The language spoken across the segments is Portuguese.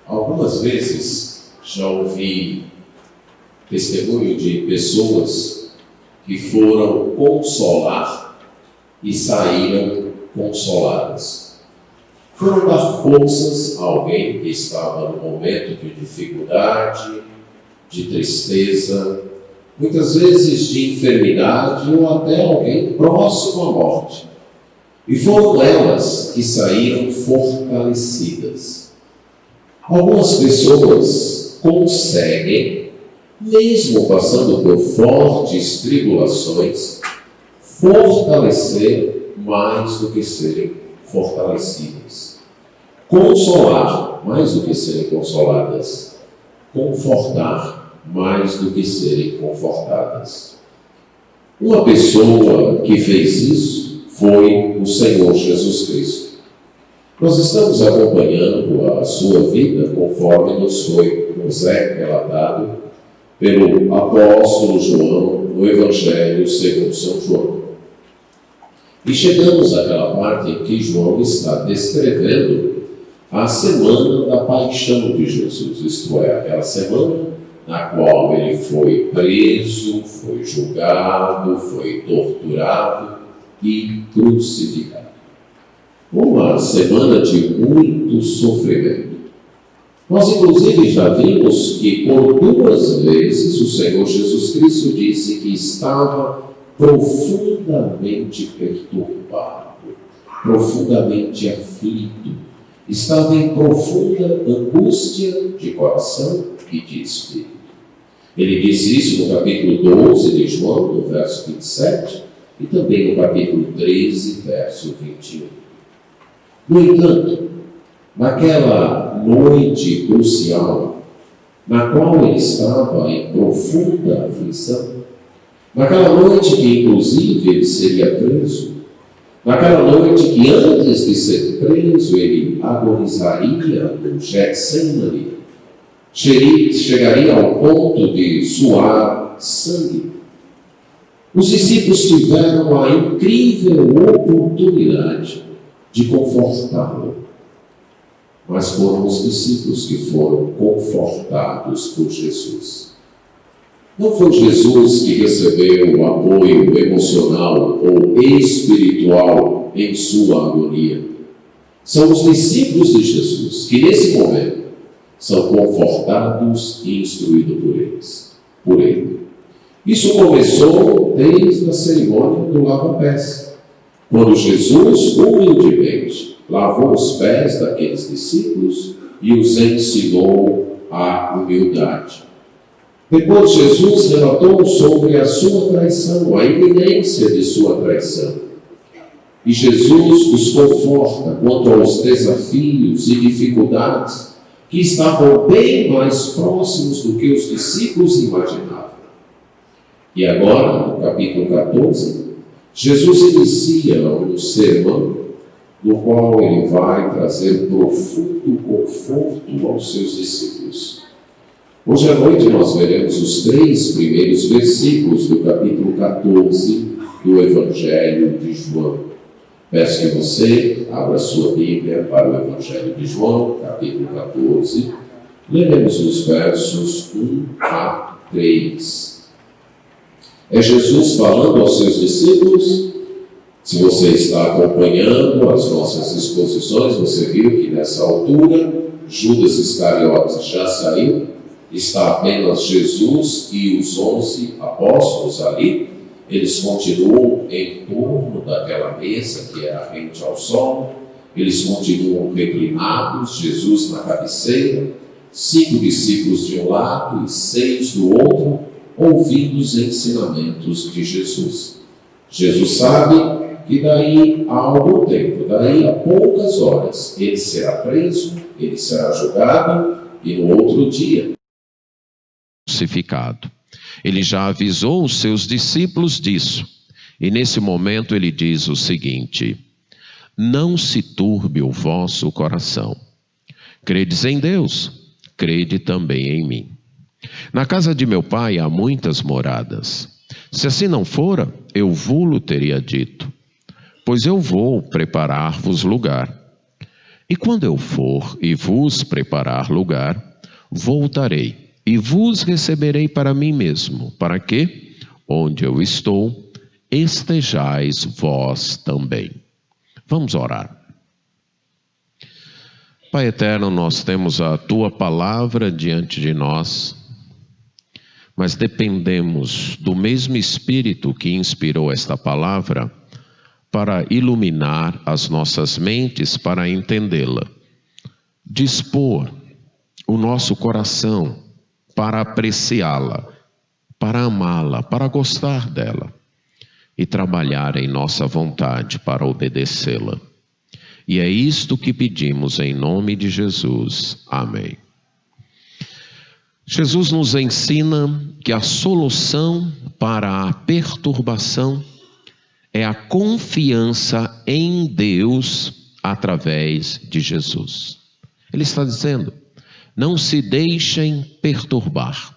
Algumas vezes já ouvi testemunho de pessoas que foram consolar e saíram consoladas. Foram dar forças a alguém que estava num momento de dificuldade, de tristeza, muitas vezes de enfermidade ou até alguém próximo à morte. E foram elas que saíram fortalecidas. Algumas pessoas conseguem, mesmo passando por fortes tribulações, fortalecer mais do que serem fortalecidas. Consolar mais do que serem consoladas. Confortar mais do que serem confortadas. Uma pessoa que fez isso foi o Senhor Jesus Cristo. Nós estamos acompanhando a sua vida conforme nos é relatado pelo apóstolo João no Evangelho segundo São João. E chegamos àquela parte em que João está descrevendo a semana da paixão de Jesus, isto é, aquela semana na qual ele foi preso, foi julgado, foi torturado e crucificado. Uma semana de muito sofrimento. Nós, inclusive, já vimos que por 2 vezes o Senhor Jesus Cristo disse que estava profundamente perturbado, profundamente aflito, estava em profunda angústia de coração e de espírito. Ele disse isso no capítulo 12 de João, no verso 27, e também no capítulo 13, verso 21. No entanto, naquela noite crucial, na qual ele estava em profunda aflição, naquela noite que inclusive ele seria preso, naquela noite que antes de ser preso ele agonizaria no Getsemane, chegaria ao ponto de suar sangue. Os discípulos tiveram a incrível oportunidade de confortá-lo, mas foram os discípulos que foram confortados por Jesus. Não foi Jesus que recebeu o apoio emocional ou espiritual em sua agonia. São os discípulos de Jesus que, nesse momento, são confortados e instruídos por ele. Isso começou desde a cerimônia do lava-pés, quando Jesus, humildemente, lavou os pés daqueles discípulos e os ensinou a humildade. Depois Jesus relatou sobre a sua traição, a iminência de sua traição. E Jesus os conforta quanto aos desafios e dificuldades que estavam bem mais próximos do que os discípulos imaginavam. E agora, no capítulo 14, Jesus inicia um sermão no qual ele vai trazer profundo conforto aos seus discípulos. Hoje à noite nós veremos os 3 primeiros versículos do capítulo 14 do Evangelho de João. Peço que você abra sua Bíblia para o Evangelho de João, capítulo 14. Leremos os versos 1 a 3. É Jesus falando aos seus discípulos. Se você está acompanhando as nossas exposições, você viu que nessa altura Judas Iscariotes já saiu, está apenas Jesus e os 11 apóstolos ali. Eles continuam em torno daquela mesa que era rente ao sol, eles continuam reclinados, Jesus na cabeceira, 5 discípulos de um lado e 6 do outro, ouvindo os ensinamentos de Jesus. Jesus sabe que daí a algum tempo, daí a poucas horas, ele será preso, ele será julgado e no outro dia crucificado. Ele já avisou os seus discípulos disso. E nesse momento ele diz o seguinte: não se turbe o vosso coração. Credes em Deus, crede também em mim. Na casa de meu pai há muitas moradas. Se assim não fora, eu vô-lo teria dito, pois eu vou preparar-vos lugar. E quando eu for e vos preparar lugar, voltarei e vos receberei para mim mesmo, para que, onde eu estou, estejais vós também. Vamos orar. Pai eterno, nós temos a Tua palavra diante de nós, mas dependemos do mesmo Espírito que inspirou esta palavra para iluminar as nossas mentes, para entendê-la. Dispor o nosso coração para apreciá-la, para amá-la, para gostar dela e trabalhar em nossa vontade para obedecê-la. E é isto que pedimos em nome de Jesus. Amém. Jesus nos ensina que a solução para a perturbação é a confiança em Deus através de Jesus. Ele está dizendo: não se deixem perturbar.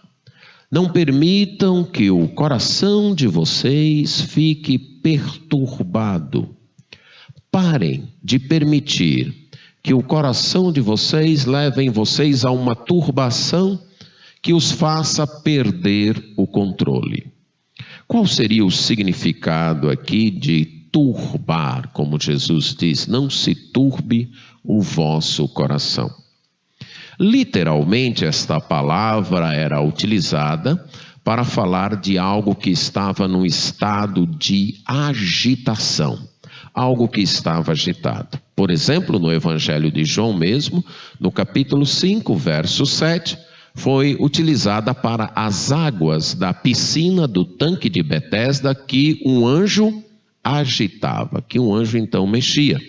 Não permitam que o coração de vocês fique perturbado. Parem de permitir que o coração de vocês leve vocês a uma turbação que os faça perder o controle. Qual seria o significado aqui de turbar, como Jesus diz? Não se turbe o vosso coração. Literalmente, esta palavra era utilizada para falar de algo que estava num estado de agitação, algo que estava agitado. Por exemplo, no Evangelho de João mesmo, no capítulo 5, verso 7, foi utilizada para as águas da piscina do tanque de Betesda que um anjo agitava, que um anjo então mexia.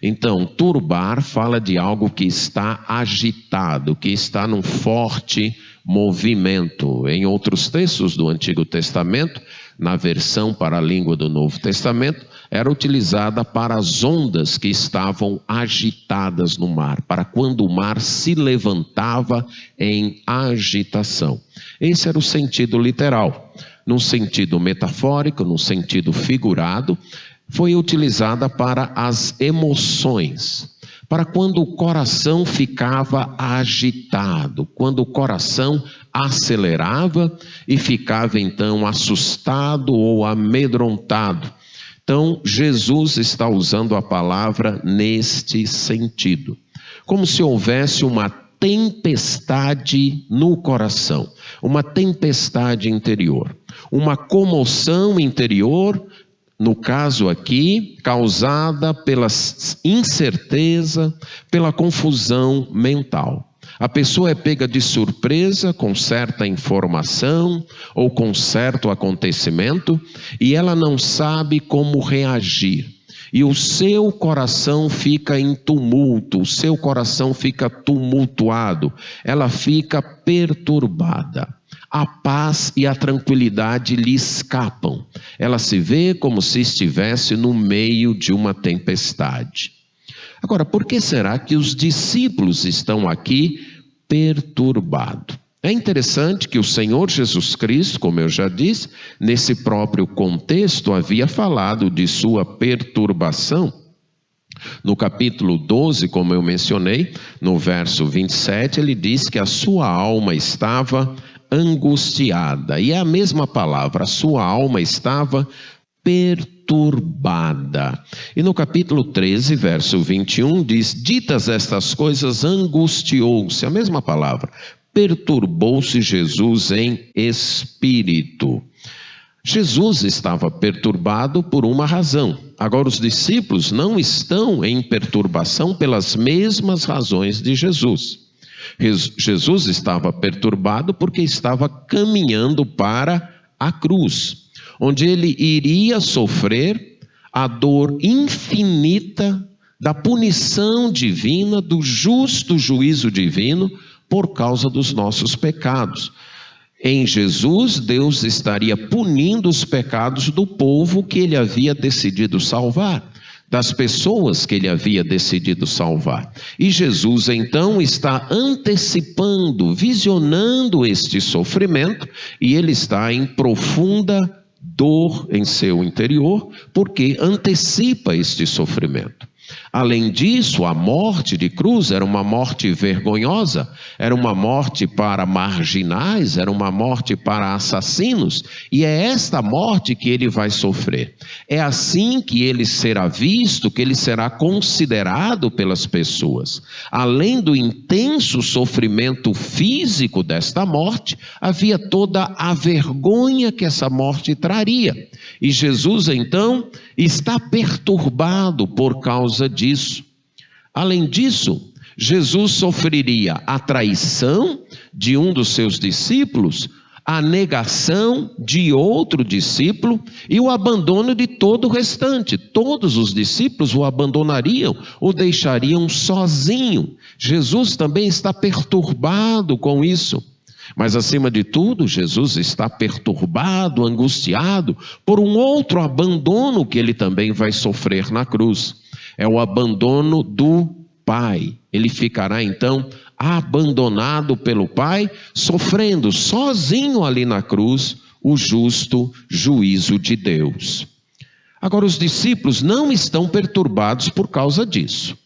Então, turbar fala de algo que está agitado, que está num forte movimento. Em outros textos do Antigo Testamento, na versão para a língua do Novo Testamento, era utilizada para as ondas que estavam agitadas no mar, para quando o mar se levantava em agitação. Esse era o sentido literal. Num sentido metafórico, num sentido figurado, foi utilizada para as emoções, para quando o coração ficava agitado, quando o coração acelerava e ficava então assustado ou amedrontado. Então, Jesus está usando a palavra neste sentido, como se houvesse uma tempestade no coração, uma tempestade interior, uma comoção interior, no caso aqui, causada pela incerteza, pela confusão mental. A pessoa é pega de surpresa com certa informação ou com certo acontecimento e ela não sabe como reagir. E o seu coração fica em tumulto, o seu coração fica tumultuado, ela fica perturbada. A paz e a tranquilidade lhe escapam. Ela se vê como se estivesse no meio de uma tempestade. Agora, por que será que os discípulos estão aqui perturbados? É interessante que o Senhor Jesus Cristo, como eu já disse, nesse próprio contexto havia falado de sua perturbação. No capítulo 12, como eu mencionei, no verso 27, ele diz que a sua alma estava angustiada. E é a mesma palavra, a sua alma estava perturbada. E no capítulo 13, verso 21, diz: ditas estas coisas, angustiou-se. A mesma palavra. Perturbou-se Jesus em espírito. Jesus estava perturbado por uma razão. Agora, os discípulos não estão em perturbação pelas mesmas razões de Jesus. Jesus estava perturbado porque estava caminhando para a cruz, onde ele iria sofrer a dor infinita da punição divina, do justo juízo divino, por causa dos nossos pecados. Em Jesus, Deus estaria punindo os pecados do povo que ele havia decidido salvar, das pessoas que ele havia decidido salvar. E Jesus, então, está antecipando, visionando este sofrimento, e ele está em profunda dor em seu interior, porque antecipa este sofrimento. Além disso, a morte de cruz era uma morte vergonhosa, era uma morte para marginais, era uma morte para assassinos, e é esta morte que ele vai sofrer. É assim que ele será visto, que ele será considerado pelas pessoas. Além do intenso sofrimento físico desta morte, havia toda a vergonha que essa morte traria. E Jesus, então, está perturbado por causa disso. Além disso, Jesus sofreria a traição de um dos seus discípulos, a negação de outro discípulo e o abandono de todo o restante. Todos os discípulos o abandonariam, o deixariam sozinho. Jesus também está perturbado com isso. Mas, acima de tudo, Jesus está perturbado, angustiado por um outro abandono que ele também vai sofrer na cruz. É o abandono do Pai. Ele ficará, então, abandonado pelo Pai, sofrendo sozinho ali na cruz o justo juízo de Deus. Agora, os discípulos não estão perturbados por causa disso.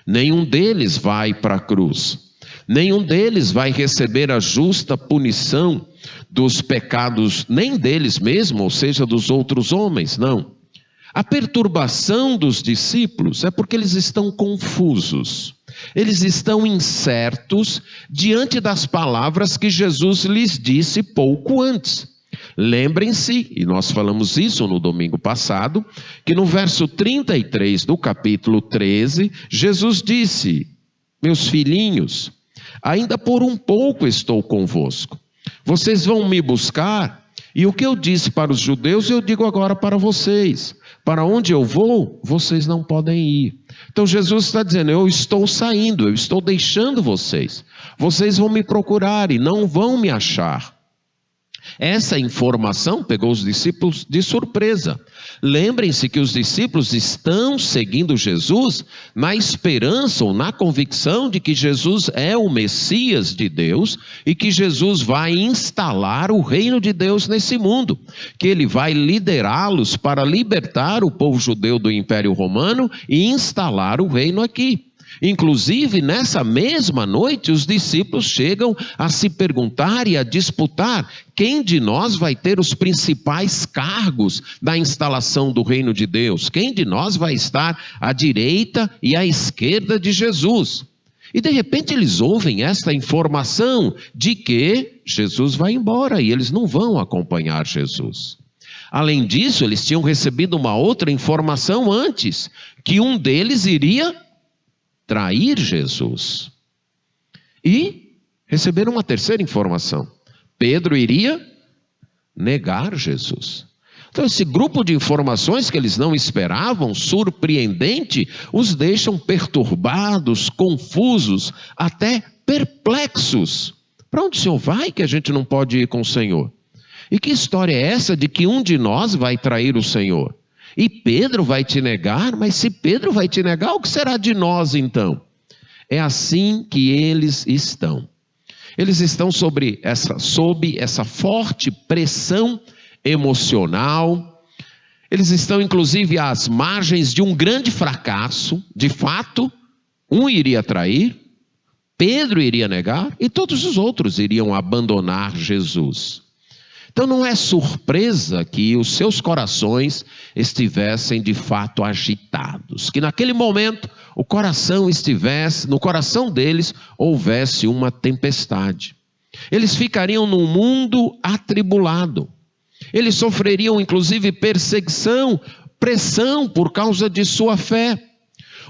Nenhum deles vai para a cruz. Nenhum deles vai receber a justa punição dos pecados, nem deles mesmos, ou seja, dos outros homens, não. A perturbação dos discípulos é porque eles estão confusos, eles estão incertos diante das palavras que Jesus lhes disse pouco antes. Lembrem-se, e nós falamos isso no domingo passado, que no verso 33 do capítulo 13, Jesus disse: meus filhinhos, ainda por um pouco estou convosco. Vocês vão me buscar, e o que eu disse para os judeus, eu digo agora para vocês. Para onde eu vou, vocês não podem ir. Então Jesus está dizendo, eu estou saindo, eu estou deixando vocês. Vocês vão me procurar e não vão me achar. Essa informação pegou os discípulos de surpresa. Lembrem-se que os discípulos estão seguindo Jesus na esperança ou na convicção de que Jesus é o Messias de Deus e que Jesus vai instalar o reino de Deus nesse mundo, que ele vai liderá-los para libertar o povo judeu do Império Romano e instalar o reino aqui. Inclusive, nessa mesma noite, os discípulos chegam a se perguntar e a disputar quem de nós vai ter os principais cargos da instalação do reino de Deus, quem de nós vai estar à direita e à esquerda de Jesus. E de repente eles ouvem esta informação de que Jesus vai embora e eles não vão acompanhar Jesus. Além disso, eles tinham recebido uma outra informação antes, que um deles iria trair Jesus. E receberam uma terceira informação. Pedro iria negar Jesus. Então esse grupo de informações que eles não esperavam, surpreendente, os deixam perturbados, confusos, até perplexos. Para onde o Senhor vai que a gente não pode ir com o Senhor? E que história é essa de que um de nós vai trair o Senhor? E Pedro vai te negar, mas se Pedro vai te negar, o que será de nós então? É assim que eles estão. Eles estão sob essa forte pressão emocional. Eles estão inclusive às margens de um grande fracasso. De fato, um iria trair, Pedro iria negar e todos os outros iriam abandonar Jesus. Então não é surpresa que os seus corações estivessem de fato agitados, que naquele momento no coração deles houvesse uma tempestade. Eles ficariam num mundo atribulado, eles sofreriam inclusive perseguição, pressão por causa de sua fé.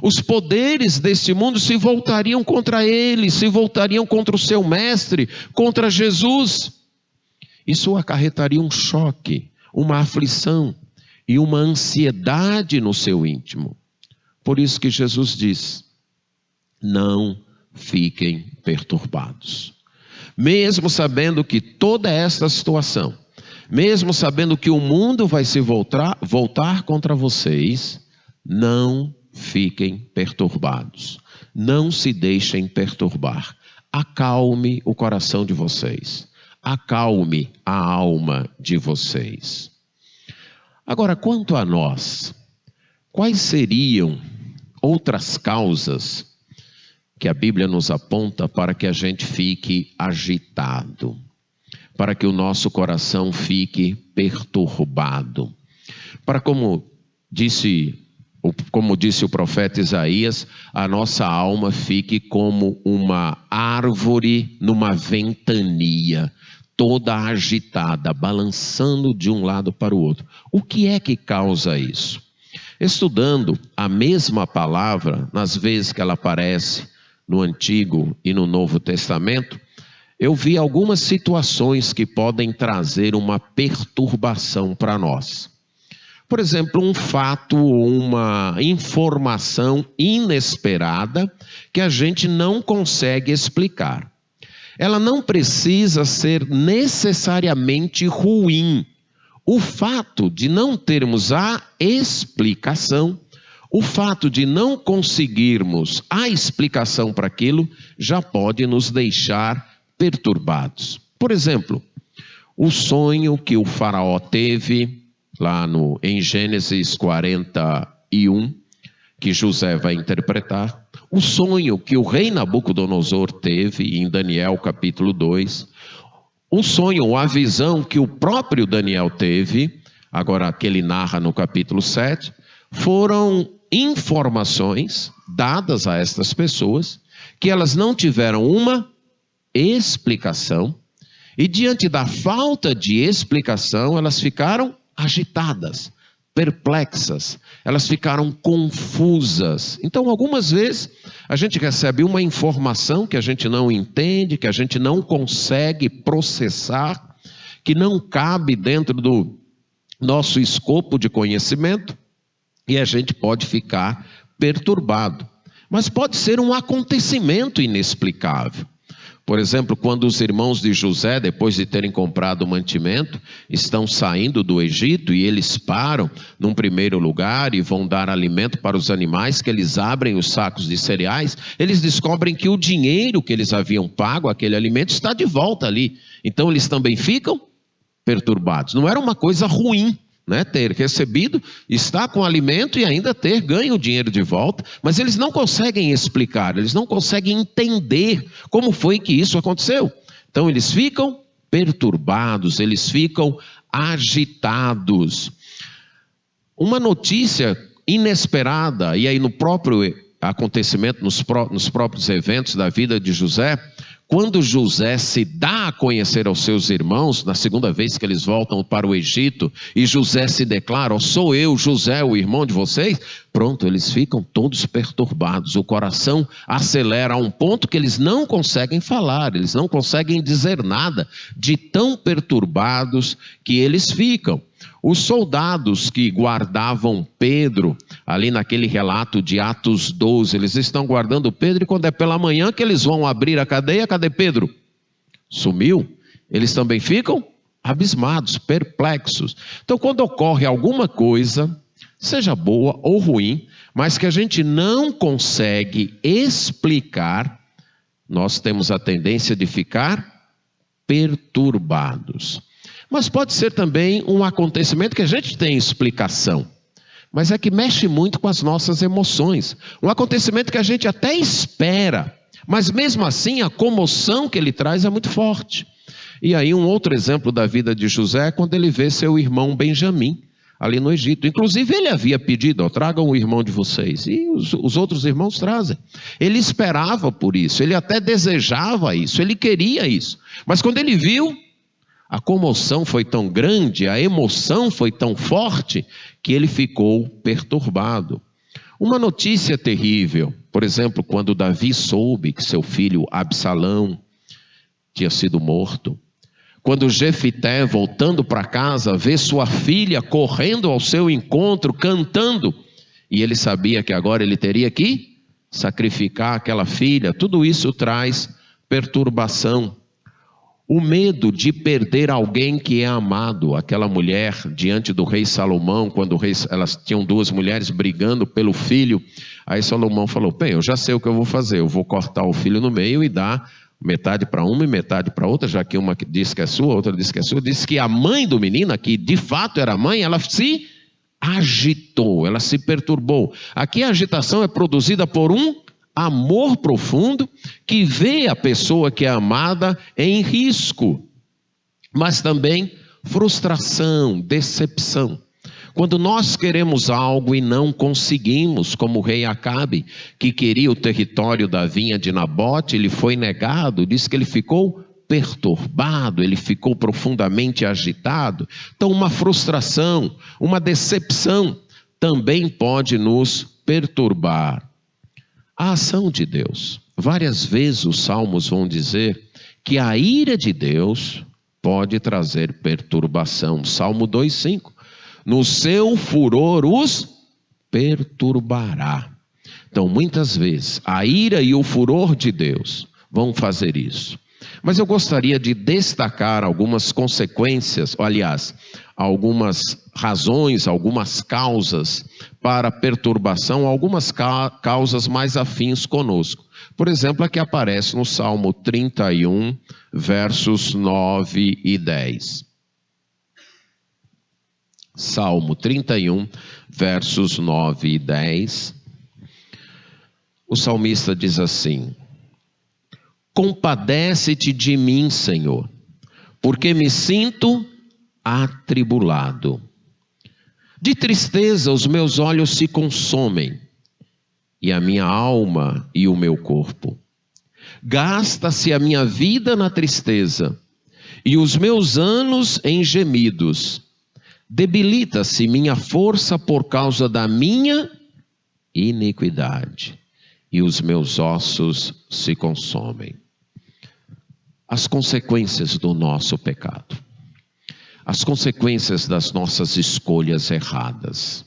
Os poderes deste mundo se voltariam contra eles, se voltariam contra o seu mestre, contra Jesus. Isso acarretaria um choque, uma aflição e uma ansiedade no seu íntimo. Por isso que Jesus diz, não fiquem perturbados. Mesmo sabendo que toda esta situação, mesmo sabendo que o mundo vai se voltar contra vocês, não fiquem perturbados. Não se deixem perturbar. Acalme o coração de vocês. Acalme a alma de vocês. Agora, quanto a nós, quais seriam outras causas que a Bíblia nos aponta para que a gente fique agitado, para que o nosso coração fique perturbado, para como disse o profeta Isaías, a nossa alma fique como uma árvore numa ventania, toda agitada, balançando de um lado para o outro. O que é que causa isso? Estudando a mesma palavra, nas vezes que ela aparece no Antigo e no Novo Testamento, eu vi algumas situações que podem trazer uma perturbação para nós. Por exemplo, um fato, uma informação inesperada que a gente não consegue explicar. Ela não precisa ser necessariamente ruim. O fato de não termos a explicação, o fato de não conseguirmos a explicação para aquilo, já pode nos deixar perturbados. Por exemplo, o sonho que o faraó teve lá em Gênesis 41, que José vai interpretar, o sonho que o rei Nabucodonosor teve em Daniel capítulo 2, o sonho, a visão que o próprio Daniel teve, agora que ele narra no capítulo 7, foram informações dadas a estas pessoas, que elas não tiveram uma explicação, e diante da falta de explicação, elas ficaram agitadas, perplexas, elas ficaram confusas. Então, algumas vezes, a gente recebe uma informação que a gente não entende, que a gente não consegue processar, que não cabe dentro do nosso escopo de conhecimento, e a gente pode ficar perturbado. Mas pode ser um acontecimento inexplicável. Por exemplo, quando os irmãos de José, depois de terem comprado o mantimento, estão saindo do Egito e eles param num primeiro lugar e vão dar alimento para os animais, que eles abrem os sacos de cereais, eles descobrem que o dinheiro que eles haviam pago, aquele alimento, está de volta ali. Então eles também ficam perturbados. Não era uma coisa ruim, né, ter recebido, estar com alimento e ainda ter ganho o dinheiro de volta, mas eles não conseguem explicar, eles não conseguem entender como foi que isso aconteceu. Então eles ficam perturbados, eles ficam agitados. Uma notícia inesperada, e aí no próprio acontecimento, nos próprios eventos da vida de José, quando José se dá a conhecer aos seus irmãos, na segunda vez que eles voltam para o Egito, e José se declara, oh, sou eu, José, o irmão de vocês, pronto, eles ficam todos perturbados, o coração acelera a um ponto que eles não conseguem falar, eles não conseguem dizer nada, de tão perturbados que eles ficam. Os soldados que guardavam Pedro, ali naquele relato de Atos 12, eles estão guardando Pedro e quando é pela manhã que eles vão abrir a cadeia, cadê Pedro? Sumiu. Eles também ficam abismados, perplexos. Então, quando ocorre alguma coisa, seja boa ou ruim, mas que a gente não consegue explicar, nós temos a tendência de ficar perturbados. Mas pode ser também um acontecimento que a gente tem explicação, mas é que mexe muito com as nossas emoções. Um acontecimento que a gente até espera, mas mesmo assim a comoção que ele traz é muito forte. E aí um outro exemplo da vida de José é quando ele vê seu irmão Benjamim ali no Egito. Inclusive ele havia pedido, tragam o irmão de vocês, e os outros irmãos trazem. Ele esperava por isso, ele até desejava isso, ele queria isso. Mas quando ele viu, a comoção foi tão grande, a emoção foi tão forte, que ele ficou perturbado. Uma notícia terrível, por exemplo, quando Davi soube que seu filho Absalão tinha sido morto. Quando Jefité, voltando para casa, vê sua filha correndo ao seu encontro, cantando, e ele sabia que agora ele teria que sacrificar aquela filha, tudo isso traz perturbação. O medo de perder alguém que é amado, aquela mulher diante do rei Salomão, quando elas tinham duas mulheres brigando pelo filho, aí Salomão falou, bem, eu já sei o que eu vou fazer, eu vou cortar o filho no meio e dar metade para uma e metade para outra, já que uma diz que é sua, outra diz que é sua, diz que a mãe do menino, que de fato era a mãe, ela se agitou, ela se perturbou. Aqui a agitação é produzida por um amor profundo que vê a pessoa que é amada em risco, mas também frustração, decepção. Quando nós queremos algo e não conseguimos, como o rei Acabe, que queria o território da vinha de Nabote, ele foi negado, diz que ele ficou perturbado, ele ficou profundamente agitado. Então, uma frustração, uma decepção também pode nos perturbar. A ação de Deus. Várias vezes os salmos vão dizer que a ira de Deus pode trazer perturbação. Salmo 2:5. No seu furor os perturbará. Então, muitas vezes, a ira e o furor de Deus vão fazer isso. Mas eu gostaria de destacar algumas consequências, aliás, algumas razões, algumas causas para perturbação, algumas causas mais afins conosco. Por exemplo, a que aparece no Salmo 31, versos 9 e 10. Salmo 31, versos 9 e 10. O salmista diz assim: compadece-te de mim, Senhor, porque me sinto atribulado. De tristeza os meus olhos se consomem, e a minha alma e o meu corpo. Gasta-se a minha vida na tristeza, e os meus anos em gemidos. Debilita-se minha força por causa da minha iniquidade, e os meus ossos se consomem. As consequências do nosso pecado, as consequências das nossas escolhas erradas,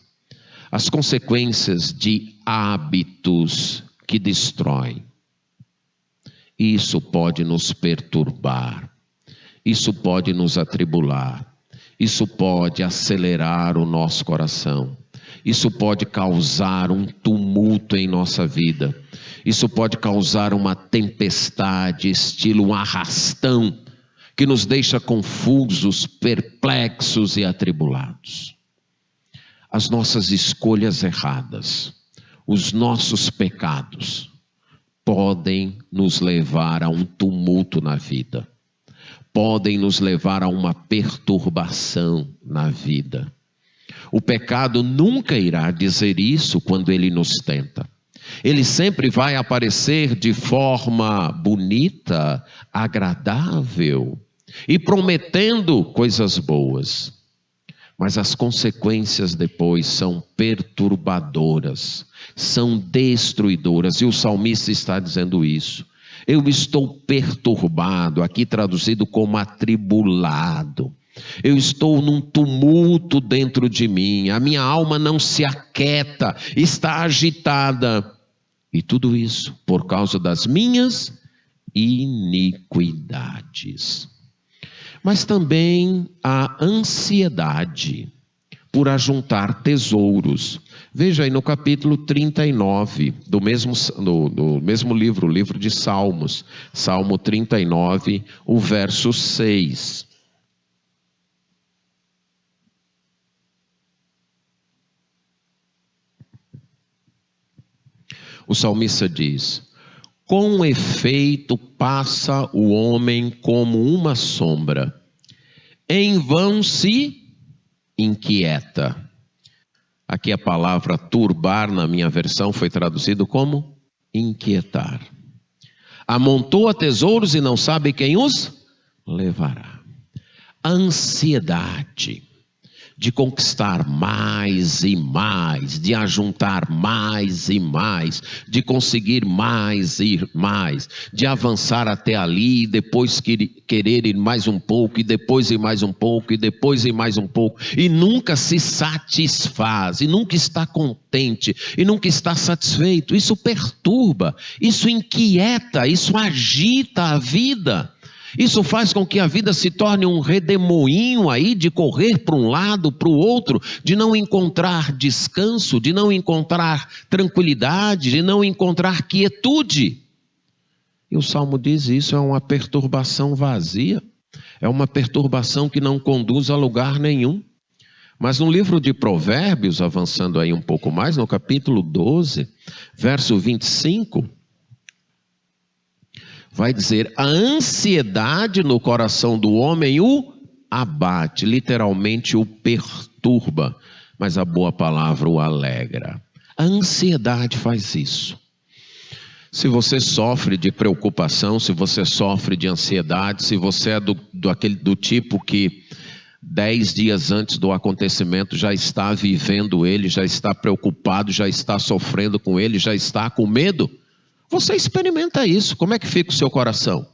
as consequências de hábitos que destroem. Isso pode nos perturbar, isso pode nos atribular, isso pode acelerar o nosso coração, isso pode causar um tumulto em nossa vida, isso pode causar uma tempestade, estilo um arrastão, que nos deixa confusos, perplexos e atribulados. As nossas escolhas erradas, os nossos pecados, podem nos levar a um tumulto na vida, podem nos levar a uma perturbação na vida. O pecado nunca irá dizer isso quando ele nos tenta. Ele sempre vai aparecer de forma bonita, agradável e prometendo coisas boas. Mas as consequências depois são perturbadoras, são destruidoras. E o salmista está dizendo isso. Eu estou perturbado, aqui traduzido como atribulado. Eu estou num tumulto dentro de mim, a minha alma não se aquieta, está agitada. E tudo isso por causa das minhas iniquidades. Mas também a ansiedade por ajuntar tesouros. Veja aí no capítulo 39 do mesmo livro, o livro de Salmos, Salmo 39, o verso 6. O salmista diz: com efeito passa o homem como uma sombra, em vão se inquieta. Aqui a palavra turbar na minha versão foi traduzido como inquietar. Amontoa tesouros e não sabe quem os levará. A ansiedade de conquistar mais e mais, de ajuntar mais e mais, de conseguir mais e mais, de avançar até ali, e depois querer ir mais um pouco, e depois ir mais um pouco, e depois ir mais um pouco, e nunca se satisfaz, e nunca está contente, e nunca está satisfeito. Isso perturba, isso inquieta, isso agita a vida. Isso faz com que a vida se torne um redemoinho aí de correr para um lado, para o outro, de não encontrar descanso, de não encontrar tranquilidade, de não encontrar quietude. E o Salmo diz: isso é uma perturbação vazia, é uma perturbação que não conduz a lugar nenhum. Mas no livro de Provérbios, avançando aí um pouco mais, no capítulo 12, verso 25, vai dizer: a ansiedade no coração do homem o abate, literalmente o perturba, mas a boa palavra o alegra. A ansiedade faz isso. Se você sofre de preocupação, se você sofre de ansiedade, se você é do tipo que 10 dias antes do acontecimento já está vivendo ele, já está preocupado, já está sofrendo com ele, já está com medo, você experimenta isso. Como é que fica o seu coração?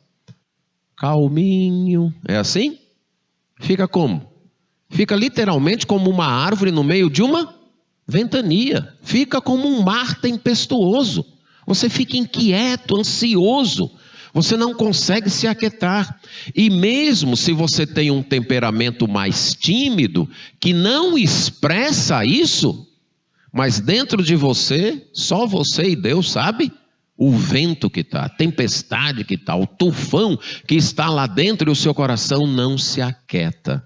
Calminho. É assim? Fica como? Fica literalmente como uma árvore no meio de uma ventania. Fica como um mar tempestuoso. Você fica inquieto, ansioso. Você não consegue se aquietar. E mesmo se você tem um temperamento mais tímido, que não expressa isso, mas dentro de você, só você e Deus sabe o vento que está, a tempestade que está, o tufão que está lá dentro, e o seu coração não se aquieta.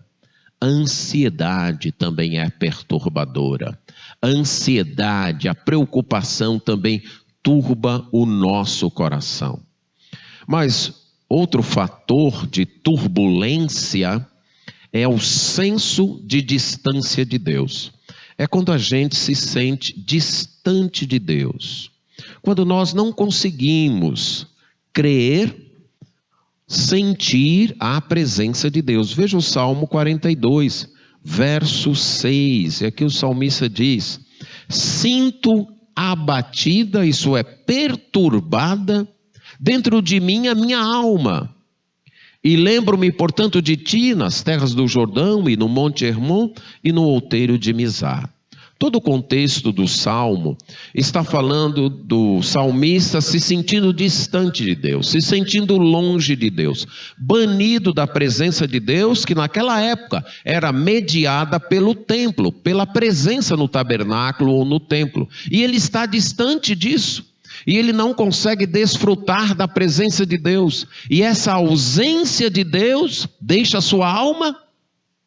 A ansiedade também é perturbadora. A ansiedade, a preocupação também turba o nosso coração. Mas outro fator de turbulência é o senso de distância de Deus. É quando a gente se sente distante de Deus. Quando nós não conseguimos crer, sentir a presença de Deus. Veja o Salmo 42, verso 6. E aqui o salmista diz: sinto abatida, isso é, perturbada, dentro de mim a minha alma. E lembro-me, portanto, de ti nas terras do Jordão e no Monte Hermon e no outeiro de Mizar. Todo o contexto do Salmo está falando do salmista se sentindo distante de Deus, se sentindo longe de Deus, banido da presença de Deus, que naquela época era mediada pelo templo, pela presença no tabernáculo ou no templo. E ele está distante disso. E ele não consegue desfrutar da presença de Deus. E essa ausência de Deus deixa a sua alma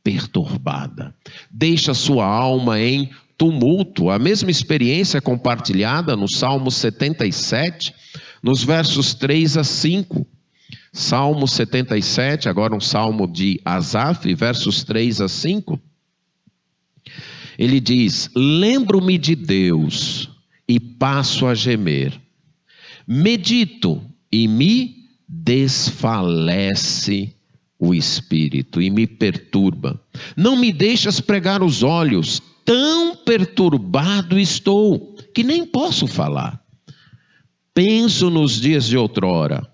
perturbada, deixa a sua alma em tumulto. A mesma experiência é compartilhada no Salmo 77, nos versos 3 a 5. Salmo 77, agora um salmo de Asaf, versos 3 a 5. Ele diz: lembro-me de Deus e passo a gemer. Medito e me desfalece o espírito e me perturba. Não me deixas pregar os olhos, tão perturbado estou, que nem posso falar. Penso nos dias de outrora,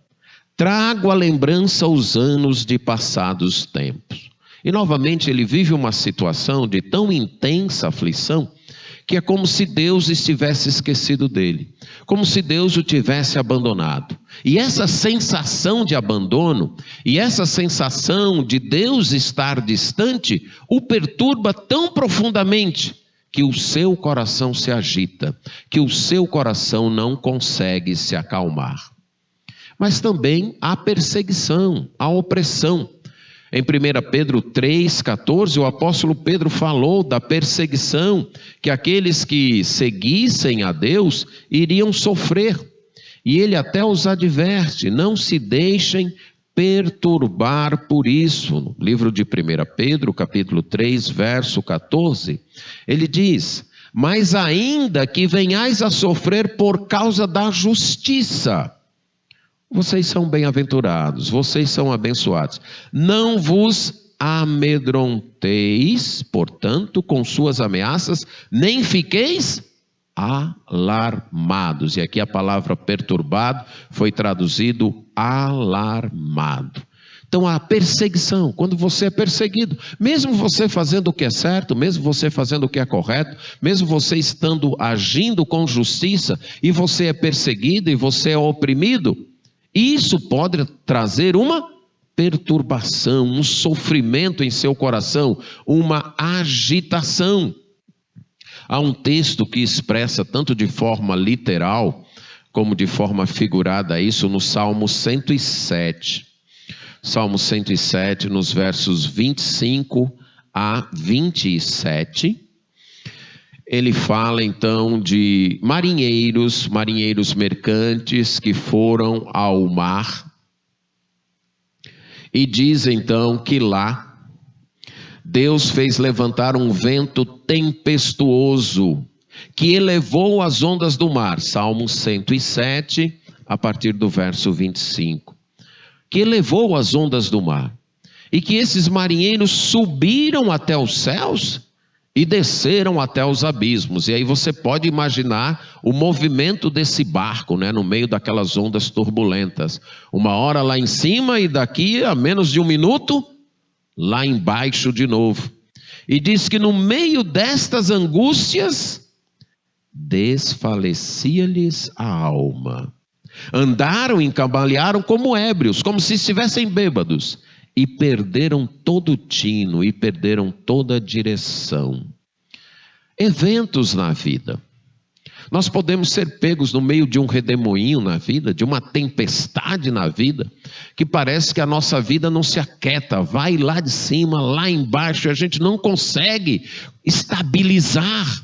trago à lembrança os anos de passados tempos. E novamente ele vive uma situação de tão intensa aflição, que é como se Deus estivesse esquecido dele, como se Deus o tivesse abandonado. E essa sensação de abandono, e essa sensação de Deus estar distante, o perturba tão profundamente, que o seu coração se agita, que o seu coração não consegue se acalmar. Mas também há perseguição, há opressão. Em 1 Pedro 3,14, o apóstolo Pedro falou da perseguição que aqueles que seguissem a Deus iriam sofrer. E ele até os adverte: não se deixem perturbar por isso. No livro de 1 Pedro, capítulo 3, verso 14, ele diz: mas ainda que venhais a sofrer por causa da justiça, vocês são bem-aventurados, vocês são abençoados. Não vos amedronteis, portanto, com suas ameaças, nem fiqueis alarmados. E aqui a palavra perturbado foi traduzido alarmado. Então há perseguição, quando você é perseguido, mesmo você fazendo o que é certo, mesmo você fazendo o que é correto, mesmo você estando agindo com justiça, e você é perseguido e você é oprimido, isso pode trazer uma perturbação, um sofrimento em seu coração, uma agitação. Há um texto que expressa tanto de forma literal como de forma figurada isso no Salmo 107. Salmo 107, nos versos 25 a 27, ele fala então de marinheiros mercantes que foram ao mar, e diz então que lá Deus fez levantar um vento tempestuoso que elevou as ondas do mar. Salmo 107, a partir do verso 25. Que elevou as ondas do mar. E que esses marinheiros subiram até os céus e desceram até os abismos. E aí você pode imaginar o movimento desse barco, né, no meio daquelas ondas turbulentas. Uma hora lá em cima e daqui a menos de um minuto, lá embaixo de novo. E diz que no meio destas angústias, desfalecia-lhes a alma. Andaram e cambalearam como ébrios, como se estivessem bêbados. E perderam todo o tino, e perderam toda a direção. Eventos na vida. Nós podemos ser pegos no meio de um redemoinho na vida, de uma tempestade na vida, que parece que a nossa vida não se aquieta, vai lá de cima, lá embaixo, e a gente não consegue estabilizar.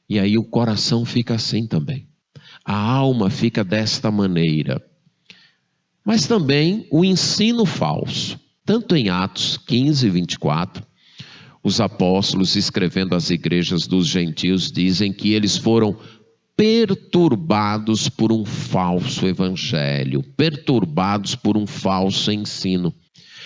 E aí o coração fica assim também. A alma fica desta maneira. Mas também o ensino falso. Tanto em Atos 15, 24, os apóstolos escrevendo às igrejas dos gentios dizem que eles foram perturbados por um falso evangelho, perturbados por um falso ensino.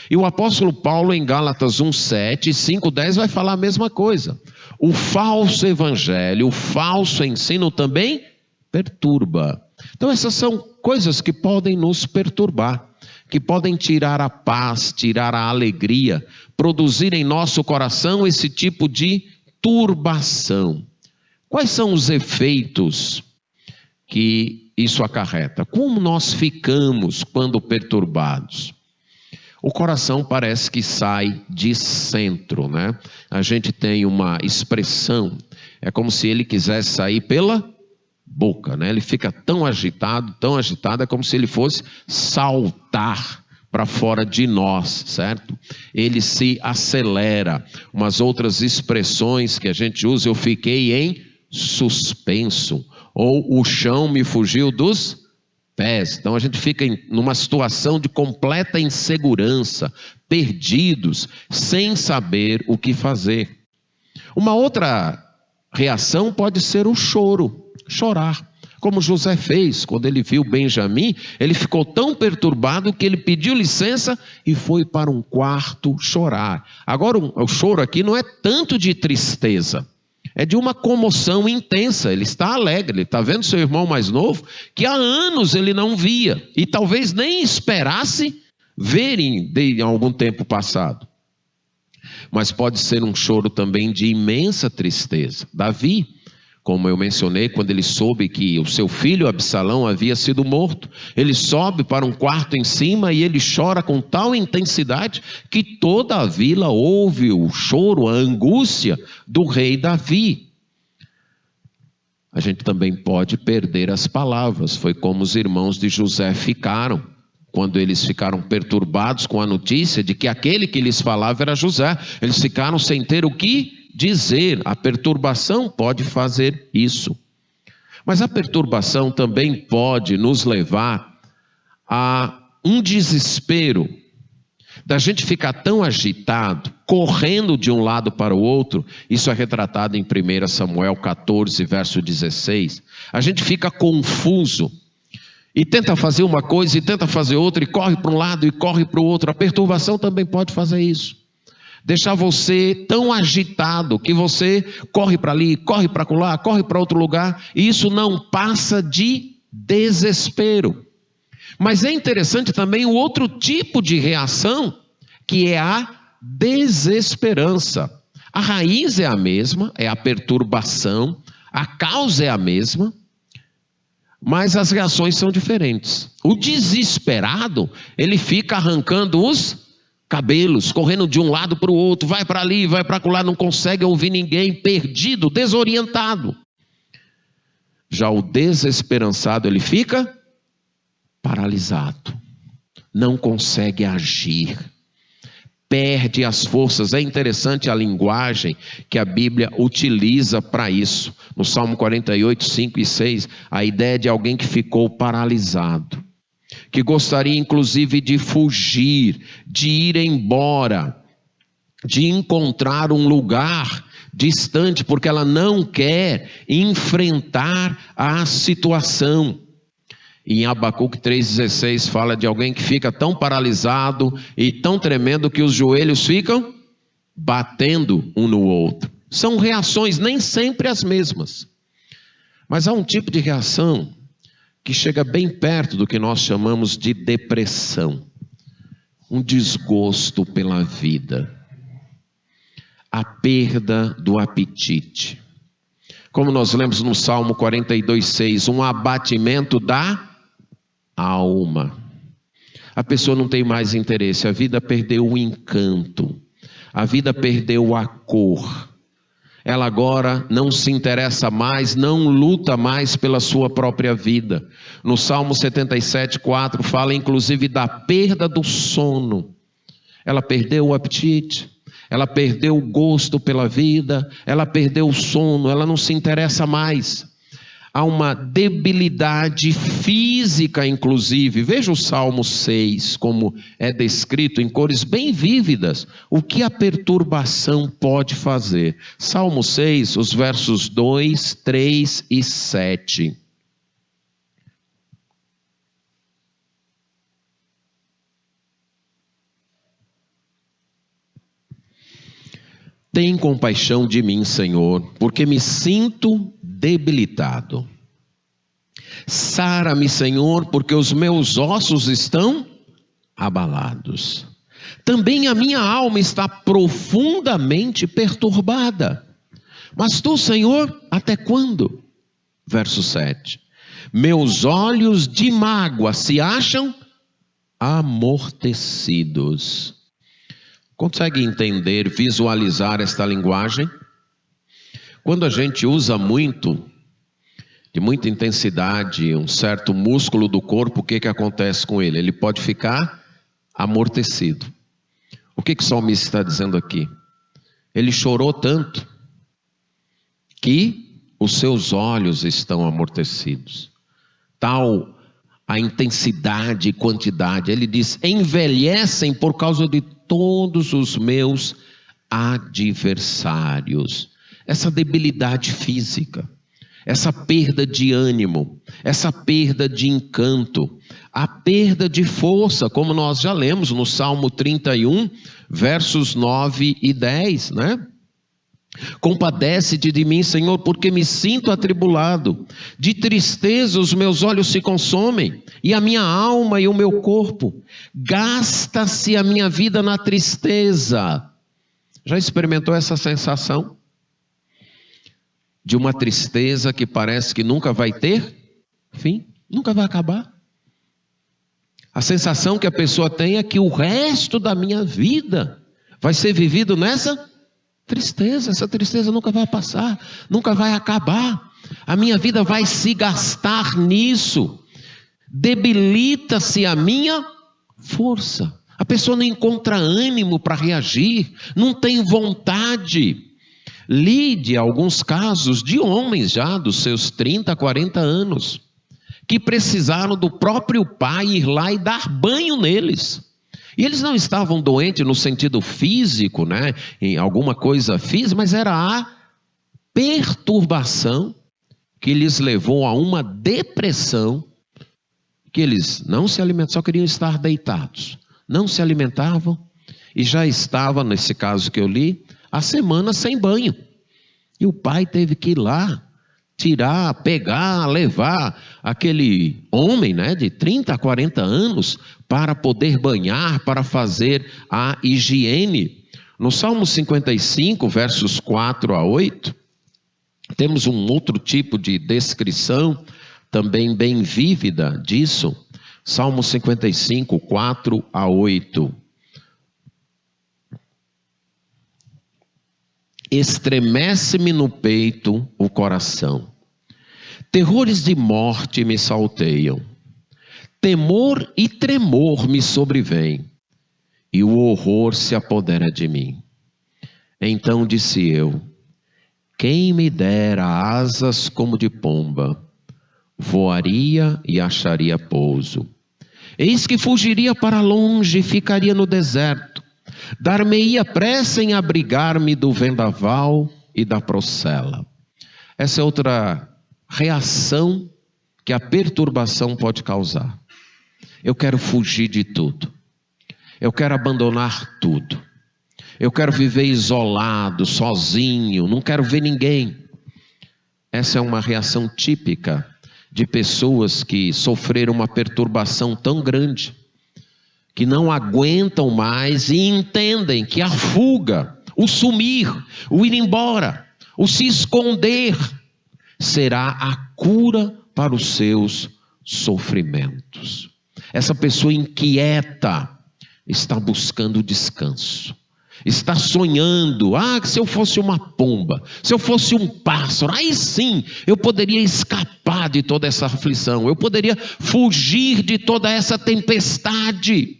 E o apóstolo Paulo em Gálatas 1:7 e 5:10 vai falar a mesma coisa. O falso evangelho, o falso ensino também perturba. Então essas são coisas que podem nos perturbar, que podem tirar a paz, tirar a alegria, produzir em nosso coração esse tipo de turbação. Quais são os efeitos que isso acarreta? Como nós ficamos quando perturbados? O coração parece que sai de centro, né? A gente tem uma expressão, é como se ele quisesse sair pela boca, né? Ele fica tão agitado, é como se ele fosse saltar para fora de nós, certo? Ele se acelera. Umas outras expressões que a gente usa, eu fiquei em suspenso, ou o chão me fugiu dos pés. Então a gente fica numa situação de completa insegurança, perdidos, sem saber o que fazer. Uma outra reação pode ser o choro. Chorar, como José fez quando ele viu Benjamim. Ele ficou tão perturbado que ele pediu licença e foi para um quarto chorar. Agora o choro aqui não é tanto de tristeza, é de uma comoção intensa. Ele está alegre, ele está vendo seu irmão mais novo, que há anos ele não via, e talvez nem esperasse ver em algum tempo passado. Mas pode ser um choro também de imensa tristeza. Davi, como eu mencionei, quando ele soube que o seu filho Absalão havia sido morto, ele sobe para um quarto em cima e ele chora com tal intensidade que toda a vila ouve o choro, a angústia do rei Davi. A gente também pode perder as palavras. Foi como os irmãos de José ficaram, quando eles ficaram perturbados com a notícia de que aquele que lhes falava era José. Eles ficaram sem ter o que dizer. A perturbação pode fazer isso. Mas a perturbação também pode nos levar a um desespero, da gente ficar tão agitado, correndo de um lado para o outro. Isso é retratado em 1 Samuel 14, verso 16. A gente fica confuso e tenta fazer uma coisa e tenta fazer outra, e corre para um lado e corre para o outro. A perturbação também pode fazer isso. Deixar você tão agitado que você corre para ali, corre para lá, corre para outro lugar, e isso não passa de desespero. Mas é interessante também o outro tipo de reação, que é a desesperança. A raiz é a mesma, é a perturbação, a causa é a mesma, mas as reações são diferentes. O desesperado, ele fica arrancando os cabelos, correndo de um lado para o outro, vai para ali, vai para lá, não consegue ouvir ninguém, perdido, desorientado. Já o desesperançado, ele fica paralisado, não consegue agir, perde as forças. É interessante a linguagem que a Bíblia utiliza para isso. No Salmo 48, 5 e 6, a ideia de alguém que ficou paralisado, que gostaria inclusive de fugir, de ir embora, de encontrar um lugar distante, porque ela não quer enfrentar a situação. Em Abacuque 3,16 fala de alguém que fica tão paralisado e tão tremendo que os joelhos ficam batendo um no outro. São reações nem sempre as mesmas, mas há um tipo de reação que chega bem perto do que nós chamamos de depressão, um desgosto pela vida, a perda do apetite. Como nós lemos no Salmo 42,6, um abatimento da alma. A pessoa não tem mais interesse, a vida perdeu o encanto, a vida perdeu a cor. Ela agora não se interessa mais, não luta mais pela sua própria vida. No Salmo 77,4 fala inclusive da perda do sono. Ela perdeu o apetite, ela perdeu o gosto pela vida, ela perdeu o sono, ela não se interessa mais. Há uma debilidade física, inclusive. Veja o Salmo 6, como é descrito em cores bem vívidas. O que a perturbação pode fazer? Salmo 6, os versos 2, 3 e 7. Tem compaixão de mim, Senhor, porque me sinto debilitado. Sara-me, Senhor, porque os meus ossos estão abalados. Também a minha alma está profundamente perturbada. Mas tu, Senhor, até quando? Verso 7. Meus olhos de mágoa se acham amortecidos. Consegue entender, visualizar esta linguagem? Quando a gente usa muito, de muita intensidade, um certo músculo do corpo, o que acontece com ele? Ele pode ficar amortecido. O que o salmista está dizendo aqui? Ele chorou tanto que os seus olhos estão amortecidos. Tal a intensidade e quantidade. Ele diz, envelhecem por causa de todos os meus adversários. Essa debilidade física, essa perda de ânimo, essa perda de encanto, a perda de força, como nós já lemos no Salmo 31, versos 9 e 10, né? Compadece-te de mim, Senhor, porque me sinto atribulado. De tristeza os meus olhos se consomem, e a minha alma e o meu corpo. Gasta-se a minha vida na tristeza. Já experimentou essa sensação? De uma tristeza que parece que nunca vai ter fim, nunca vai acabar. A sensação que a pessoa tem é que o resto da minha vida vai ser vivido nessa tristeza. Essa tristeza nunca vai passar, nunca vai acabar. A minha vida vai se gastar nisso. Debilita-se a minha força. A pessoa não encontra ânimo para reagir, não tem vontade. Li de alguns casos de homens já dos seus 30, 40 anos, que precisaram do próprio pai ir lá e dar banho neles. E eles não estavam doentes no sentido físico, né, em alguma coisa física, mas era a perturbação que lhes levou a uma depressão, que eles não se alimentavam, só queriam estar deitados. Não se alimentavam e já estava, nesse caso que eu li, a semana sem banho. E o pai teve que ir lá, tirar, pegar, levar aquele homem, né, de 30 40 anos para poder banhar, para fazer a higiene. No Salmo 55, versos 4 a 8, temos um outro tipo de descrição, também bem vívida disso. Salmo 55, 4 a 8. Estremece-me no peito o coração. Terrores de morte me salteiam. Temor e tremor me sobrevêm. e o horror se apodera de mim. Então disse eu: quem me dera asas como de pomba, voaria e acharia pouso. Eis que fugiria para longe e ficaria no deserto. Dar-me-ia pressa em abrigar-me do vendaval e da procela. Essa é outra reação que a perturbação pode causar. Eu quero fugir de tudo. Eu quero abandonar tudo. Eu quero viver isolado, sozinho, não quero ver ninguém. Essa é uma reação típica de pessoas que sofreram uma perturbação tão grande, que não aguentam mais e entendem que a fuga, o sumir, o ir embora, o se esconder, será a cura para os seus sofrimentos. Essa pessoa inquieta está buscando descanso. Está sonhando, se eu fosse uma pomba, se eu fosse um pássaro, aí sim eu poderia escapar de toda essa aflição, eu poderia fugir de toda essa tempestade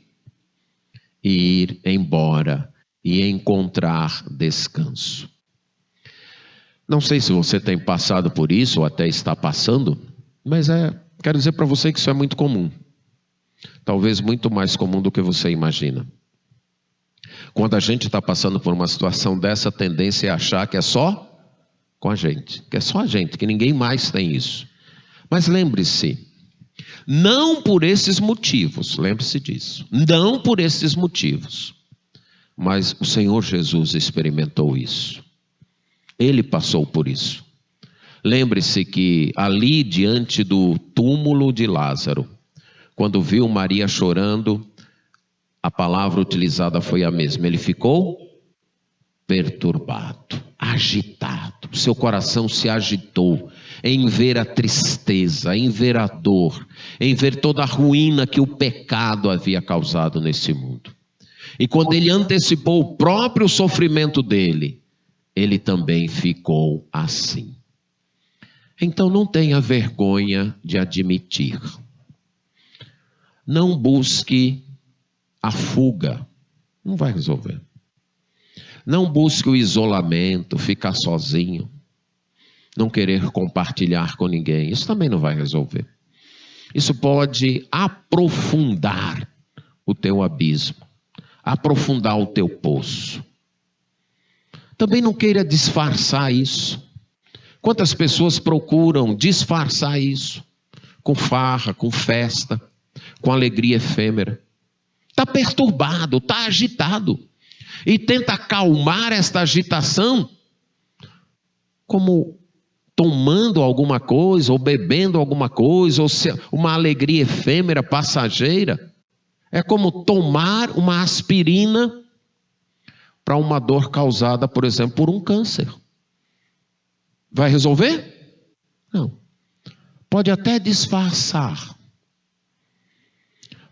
e ir embora e encontrar descanso. Não sei se você tem passado por isso ou até está passando, mas quero dizer para você que isso é muito comum, talvez muito mais comum do que você imagina. Quando a gente está passando por uma situação dessa, a tendência é achar que é só com a gente, que é só a gente, que ninguém mais tem isso. Mas lembre-se, não por esses motivos, lembre-se disso, não por esses motivos, mas o Senhor Jesus experimentou isso. Ele passou por isso. Lembre-se que ali diante do túmulo de Lázaro, quando viu Maria chorando, a palavra utilizada foi a mesma. Ele ficou perturbado, agitado. Seu coração se agitou em ver a tristeza, em ver a dor, em ver toda a ruína que o pecado havia causado nesse mundo. E quando ele antecipou o próprio sofrimento dele, ele também ficou assim. Então não tenha vergonha de admitir. Não busque a fuga, não vai resolver. Não busque o isolamento, ficar sozinho, não querer compartilhar com ninguém, isso também não vai resolver. Isso pode aprofundar o teu abismo, aprofundar o teu poço. Também não queira disfarçar isso. Quantas pessoas procuram disfarçar isso? Com farra, com festa, com alegria efêmera. Está perturbado, está agitado. E tenta acalmar esta agitação como tomando alguma coisa, ou bebendo alguma coisa, ou uma alegria efêmera, passageira. É como tomar uma aspirina para uma dor causada, por exemplo, por um câncer. Vai resolver? Não. Pode até disfarçar.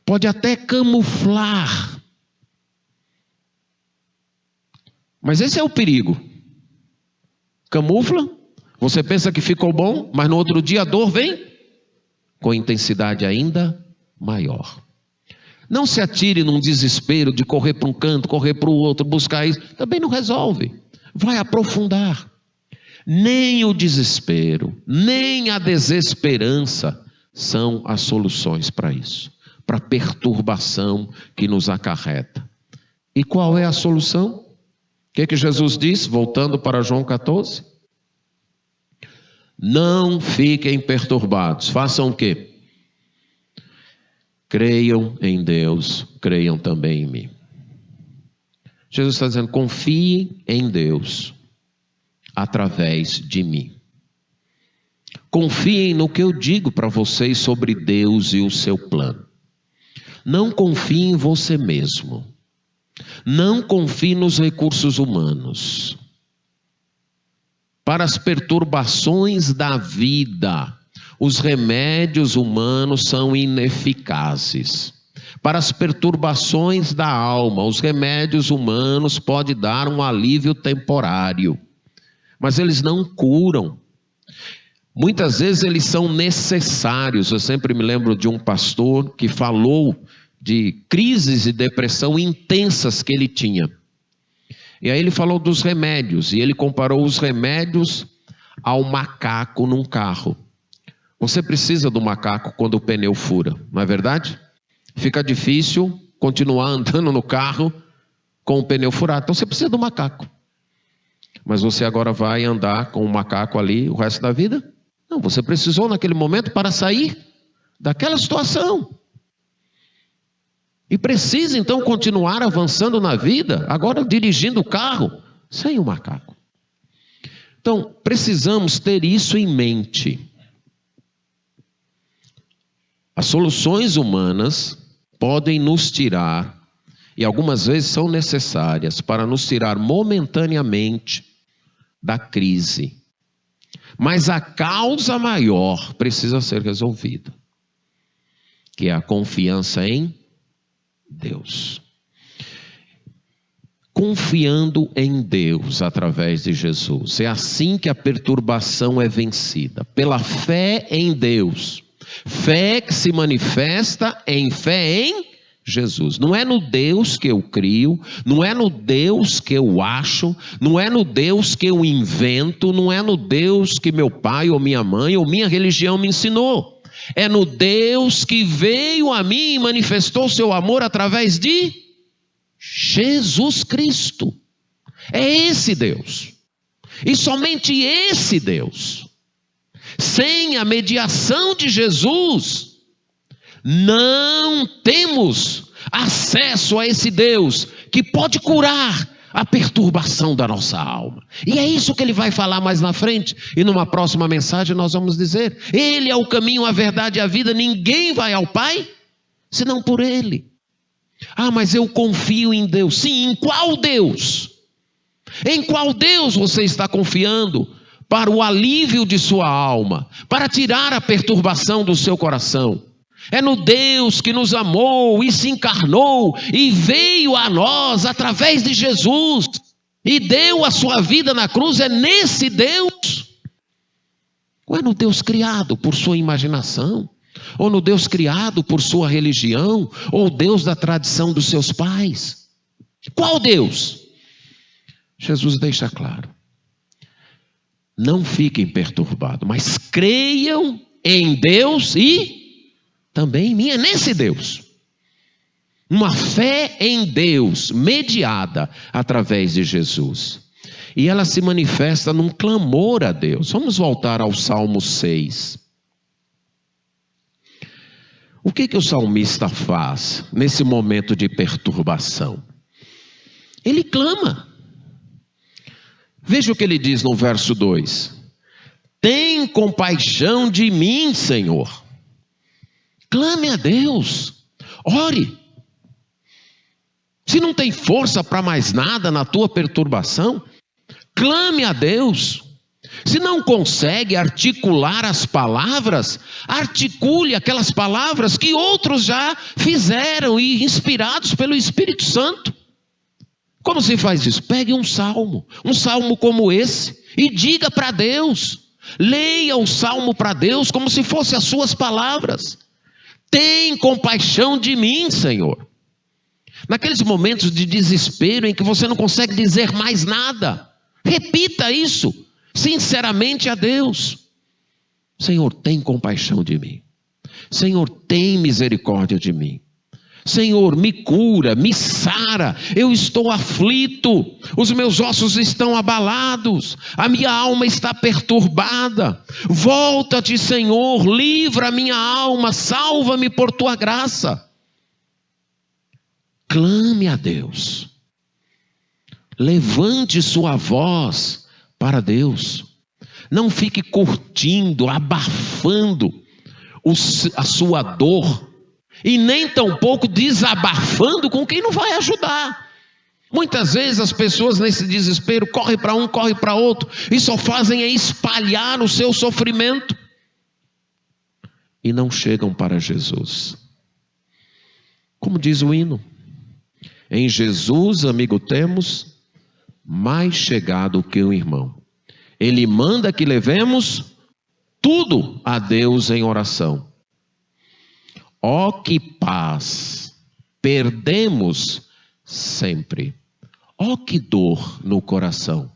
Pode até camuflar. Mas esse é o perigo. Camufla, você pensa que ficou bom, mas no outro dia a dor vem com intensidade ainda maior. Não se atire num desespero de correr para um canto, correr para o outro, buscar isso. Também não resolve. Vai aprofundar. Nem o desespero, nem a desesperança são as soluções para isso. Para a perturbação que nos acarreta. E qual é a solução? O que Jesus disse, voltando para João 14? Não fiquem perturbados. Façam o quê? Creiam em Deus, creiam também em mim. Jesus está dizendo, confiem em Deus através de mim. Confiem no que eu digo para vocês sobre Deus e o seu plano. Não confie em você mesmo. Não confie nos recursos humanos. Para as perturbações da vida, os remédios humanos são ineficazes. Para as perturbações da alma, os remédios humanos podem dar um alívio temporário, mas eles não curam. Muitas vezes eles são necessários. Eu sempre me lembro de um pastor que falou de crises e depressão intensas que ele tinha. E aí ele falou dos remédios, e ele comparou os remédios ao macaco num carro. Você precisa do macaco quando o pneu fura, não é verdade? Fica difícil continuar andando no carro com o pneu furado. Então você precisa do macaco. Mas você agora vai andar com o macaco ali o resto da vida? Não, você precisou naquele momento para sair daquela situação. E precisa então continuar avançando na vida, agora dirigindo o carro, sem o macaco. Então, precisamos ter isso em mente. As soluções humanas podem nos tirar, e algumas vezes são necessárias, para nos tirar momentaneamente da crise. Mas a causa maior precisa ser resolvida, que é a confiança em Deus. Confiando em Deus através de Jesus. É assim que a perturbação é vencida, pela fé em Deus. Fé que se manifesta em fé em Jesus. Não é no Deus que eu crio, não é no Deus que eu acho, não é no Deus que eu invento, não é no Deus que meu pai ou minha mãe ou minha religião me ensinou. É no Deus que veio a mim e manifestou seu amor através de Jesus Cristo. É esse Deus. E somente esse Deus. Sem a mediação de Jesus, não temos acesso a esse Deus que pode curar a perturbação da nossa alma. E é isso que ele vai falar mais na frente. E numa próxima mensagem nós vamos dizer: Ele é o caminho, a verdade e a vida. Ninguém vai ao Pai senão por Ele. Ah, mas eu confio em Deus. Sim, em qual Deus? Em qual Deus você está confiando para o alívio de sua alma, para tirar a perturbação do seu coração? É no Deus que nos amou e se encarnou e veio a nós através de Jesus e deu a sua vida na cruz. É nesse Deus. Ou é no Deus criado por sua imaginação? Ou no Deus criado por sua religião? Ou Deus da tradição dos seus pais? Qual Deus? Jesus deixa claro: não fiquem perturbados, mas creiam em Deus e também em mim. É nesse Deus. Uma fé em Deus mediada através de Jesus. E ela se manifesta num clamor a Deus. Vamos voltar ao Salmo 6. O que o salmista faz nesse momento de perturbação? Ele clama. Veja o que ele diz no verso 2. Tem compaixão de mim, Senhor. Clame a Deus. Ore. Se não tem força para mais nada na tua perturbação, clame a Deus. Se não consegue articular as palavras, articule aquelas palavras que outros já fizeram e inspirados pelo Espírito Santo. Como se faz isso? Pegue um salmo como esse, e diga para Deus. Leia o salmo para Deus como se fossem as suas palavras. Tem compaixão de mim, Senhor. Naqueles momentos de desespero em que você não consegue dizer mais nada, repita isso sinceramente a Deus. Senhor, tem compaixão de mim. Senhor, tem misericórdia de mim. Senhor, me cura, me sara, eu estou aflito, os meus ossos estão abalados, a minha alma está perturbada. Volta-te, Senhor, livra a minha alma, salva-me por tua graça. Clame a Deus, levante sua voz para Deus, não fique curtindo, abafando a sua dor, e nem tampouco desabafando com quem não vai ajudar. Muitas vezes as pessoas nesse desespero correm para um, correm para outro, e só fazem é espalhar o seu sofrimento, e não chegam para Jesus. Como diz o hino, em Jesus, amigo, temos mais chegado que um irmão. Ele manda que levemos tudo a Deus em oração. Ó que paz perdemos sempre. Ó que dor no coração,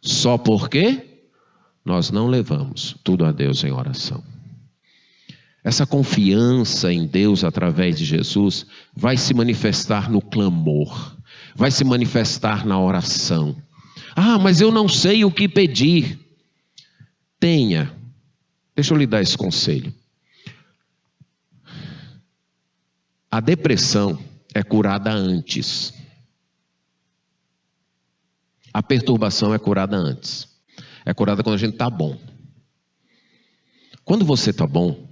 só porque nós não levamos tudo a Deus em oração. Essa confiança em Deus através de Jesus vai se manifestar no clamor, vai se manifestar na oração. Ah, mas eu não sei o que pedir. Deixa eu lhe dar esse conselho. A depressão é curada antes. A perturbação é curada antes. É curada quando a gente está bom. Quando você está bom,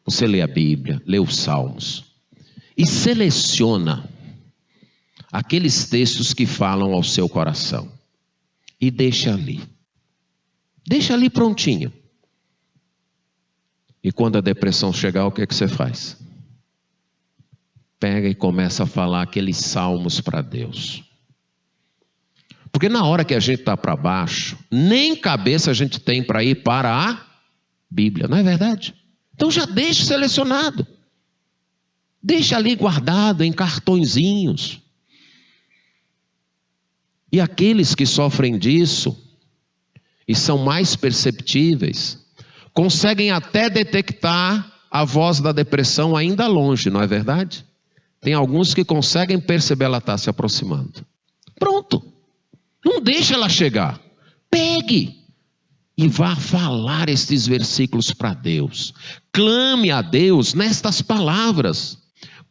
você lê a Bíblia, lê os Salmos e seleciona aqueles textos que falam ao seu coração e deixa ali. Deixa ali prontinho. E quando a depressão chegar, o que é que você faz? Pega e começa a falar aqueles salmos para Deus. Porque na hora que a gente está para baixo, nem cabeça a gente tem para ir para a Bíblia, não é verdade? Então já deixa selecionado. Deixa ali guardado em cartõezinhos. E aqueles que sofrem disso e são mais perceptíveis, conseguem até detectar a voz da depressão ainda longe, não é verdade? Tem alguns que conseguem perceber ela está se aproximando. Pronto. Não deixa ela chegar. Pegue e vá falar estes versículos para Deus. Clame a Deus nestas palavras.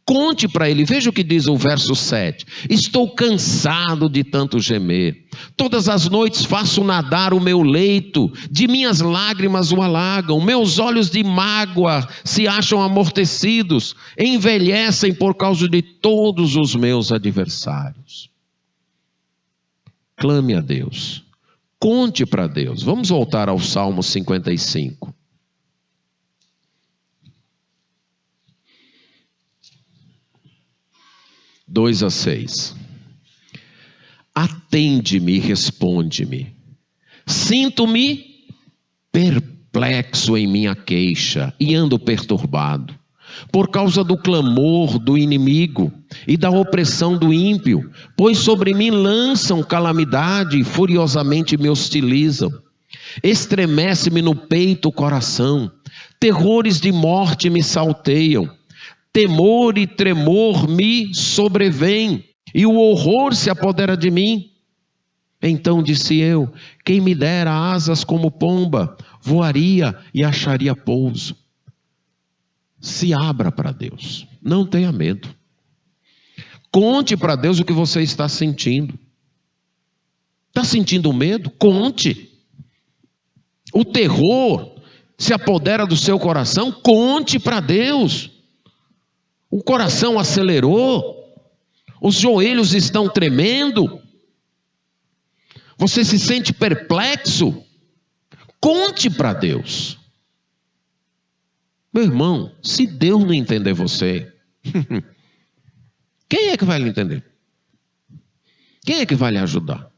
Conte para Ele. Veja o que diz o verso 7. Estou cansado de tanto gemer. Todas as noites faço nadar o meu leito. De minhas lágrimas o alagam. Meus olhos de mágoa se acham amortecidos. Envelhecem por causa de todos os meus adversários. Clame a Deus. Conte para Deus. Vamos voltar ao Salmo 55. (2 a 6). Atende-me e responde-me. Sinto-me perplexo em minha queixa e ando perturbado, por causa do clamor do inimigo e da opressão do ímpio, pois sobre mim lançam calamidade e furiosamente me hostilizam. Estremece-me no peito o coração, terrores de morte me salteiam. Temor e tremor me sobrevêm, e o horror se apodera de mim. Então disse eu: quem me dera asas como pomba, voaria e acharia pouso. Se abra para Deus, não tenha medo. Conte para Deus o que você está sentindo. Está sentindo medo? Conte. O terror se apodera do seu coração? Conte para Deus. O coração acelerou, os joelhos estão tremendo, você se sente perplexo? Conte para Deus. Meu irmão, se Deus não entender você, quem é que vai lhe entender? Quem é que vai lhe ajudar?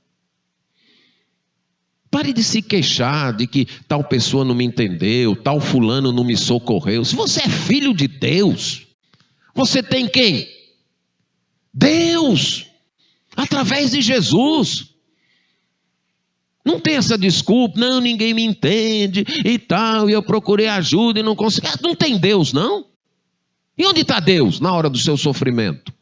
Pare de se queixar de que tal pessoa não me entendeu, tal fulano não me socorreu. Se você é filho de Deus, você tem quem? Deus, através de Jesus. Não tem essa desculpa, não, ninguém me entende e tal, e eu procurei ajuda e não consegui. Não tem Deus, não? E onde está Deus na hora do seu sofrimento?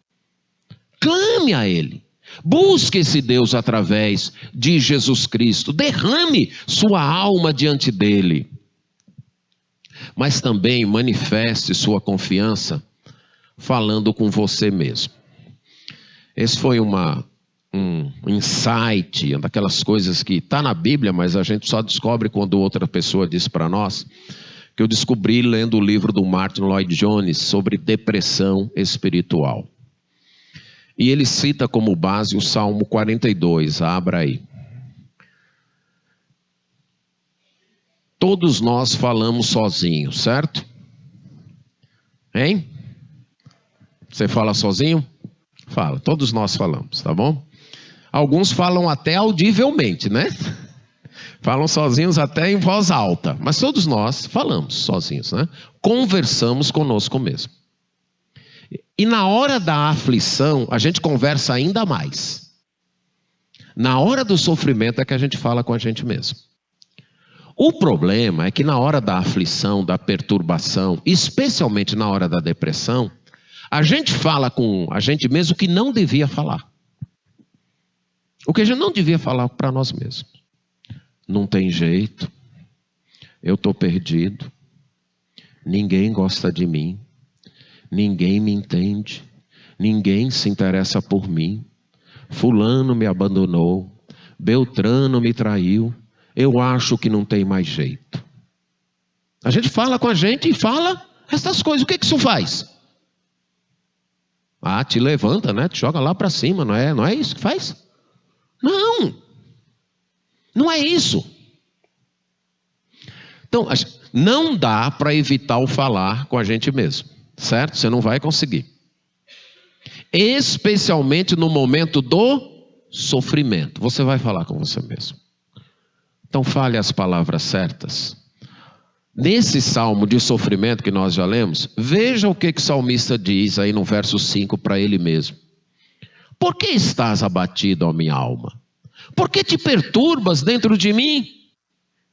Clame a Ele. Busque esse Deus através de Jesus Cristo. Derrame sua alma diante dEle. Mas também manifeste sua confiança falando com você mesmo. Esse foi um insight, daquelas coisas que está na Bíblia, mas a gente só descobre quando outra pessoa diz para nós, que eu descobri lendo o livro do Martin Lloyd Jones sobre depressão espiritual. E ele cita como base o Salmo 42, abra aí. Todos nós falamos sozinhos, certo? Hein? Você fala sozinho? Fala, todos nós falamos, tá bom? Alguns falam até audivelmente, né? Falam sozinhos até em voz alta, mas todos nós falamos sozinhos, né? Conversamos conosco mesmo. E na hora da aflição, a gente conversa ainda mais. Na hora do sofrimento é que a gente fala com a gente mesmo. O problema é que na hora da aflição, da perturbação, especialmente na hora da depressão, a gente fala com a gente mesmo que não devia falar. O que a gente não devia falar para nós mesmos. Não tem jeito. Eu estou perdido. Ninguém gosta de mim. Ninguém me entende. Ninguém se interessa por mim. Fulano me abandonou. Beltrano me traiu. Eu acho que não tem mais jeito. A gente fala com a gente e fala essas coisas. O que isso faz? Ah, te levanta, né? Te joga lá para cima, não é isso que faz? Não. Não é isso. Então, não dá para evitar o falar com a gente mesmo, certo? Você não vai conseguir. Especialmente no momento do sofrimento. Você vai falar com você mesmo. Então fale as palavras certas. Nesse salmo de sofrimento que nós já lemos, veja o que o salmista diz aí no verso 5 para ele mesmo. Por que estás abatido, ó minha alma? Por que te perturbas dentro de mim?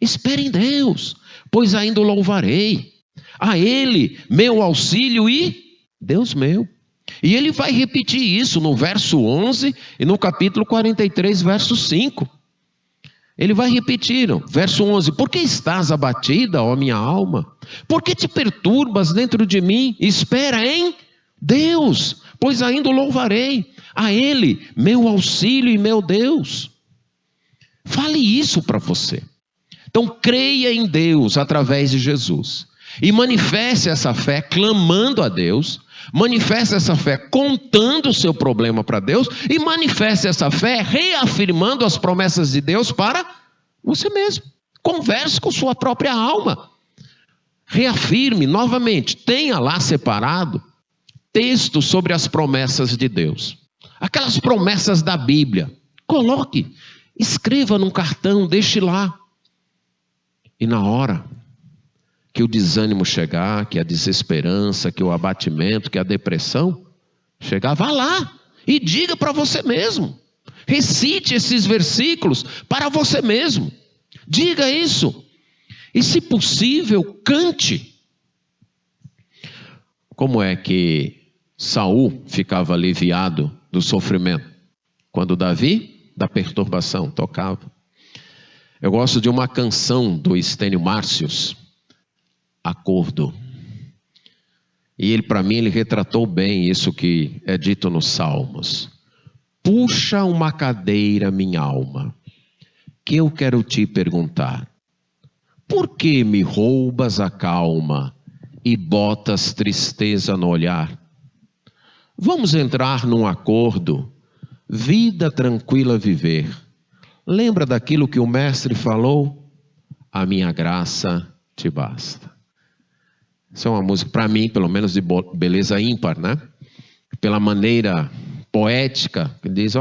Espere em Deus, pois ainda o louvarei. A Ele, meu auxílio e Deus meu. E ele vai repetir isso no verso 11 e no capítulo 43, verso 5. Ele vai repetir, verso 11, por que estás abatida, ó minha alma? Por que te perturbas dentro de mim? Espera em Deus, pois ainda o louvarei. A Ele, meu auxílio e meu Deus. Fale isso para você. Então creia em Deus através de Jesus. E manifeste essa fé clamando a Deus. Manifeste essa fé contando o seu problema para Deus e manifeste essa fé reafirmando as promessas de Deus para você mesmo. Converse com sua própria alma. Reafirme novamente, tenha lá separado textos sobre as promessas de Deus. Aquelas promessas da Bíblia. Coloque, escreva num cartão, deixe lá. E na hora que o desânimo chegar, que a desesperança, que o abatimento, que a depressão chegar, vá lá e diga para você mesmo. Recite esses versículos para você mesmo. Diga isso. E se possível, cante. Como é que Saul ficava aliviado do sofrimento? Quando Davi, da perturbação, tocava. Eu gosto de uma canção do Estênio Márcios, Acordo. E ele, para mim, ele retratou bem isso que é dito nos Salmos. Puxa uma cadeira, minha alma, que eu quero te perguntar. Por que me roubas a calma e botas tristeza no olhar? Vamos entrar num acordo, vida tranquila viver. Lembra daquilo que o mestre falou? A minha graça te basta. Essa é uma música, para mim, pelo menos de beleza ímpar, né? Pela maneira poética, ele diz,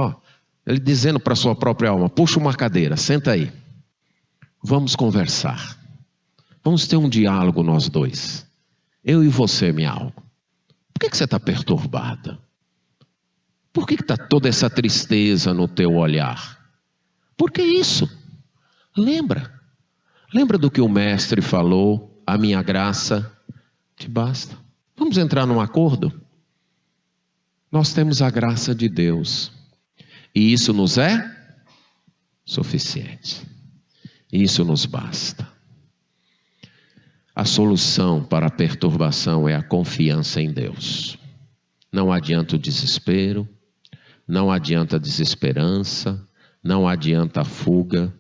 ele dizendo para a sua própria alma, puxa uma cadeira, senta aí. Vamos conversar. Vamos ter um diálogo nós dois. Eu e você, minha alma. Por que você está perturbada? Por que está toda essa tristeza no teu olhar? Por que isso? Lembra do que o mestre falou, a minha graça te basta. Vamos entrar num acordo? Nós temos a graça de Deus. E isso nos é suficiente. Isso nos basta. A solução para a perturbação é a confiança em Deus. Não adianta o desespero, não adianta a desesperança, não adianta a fuga.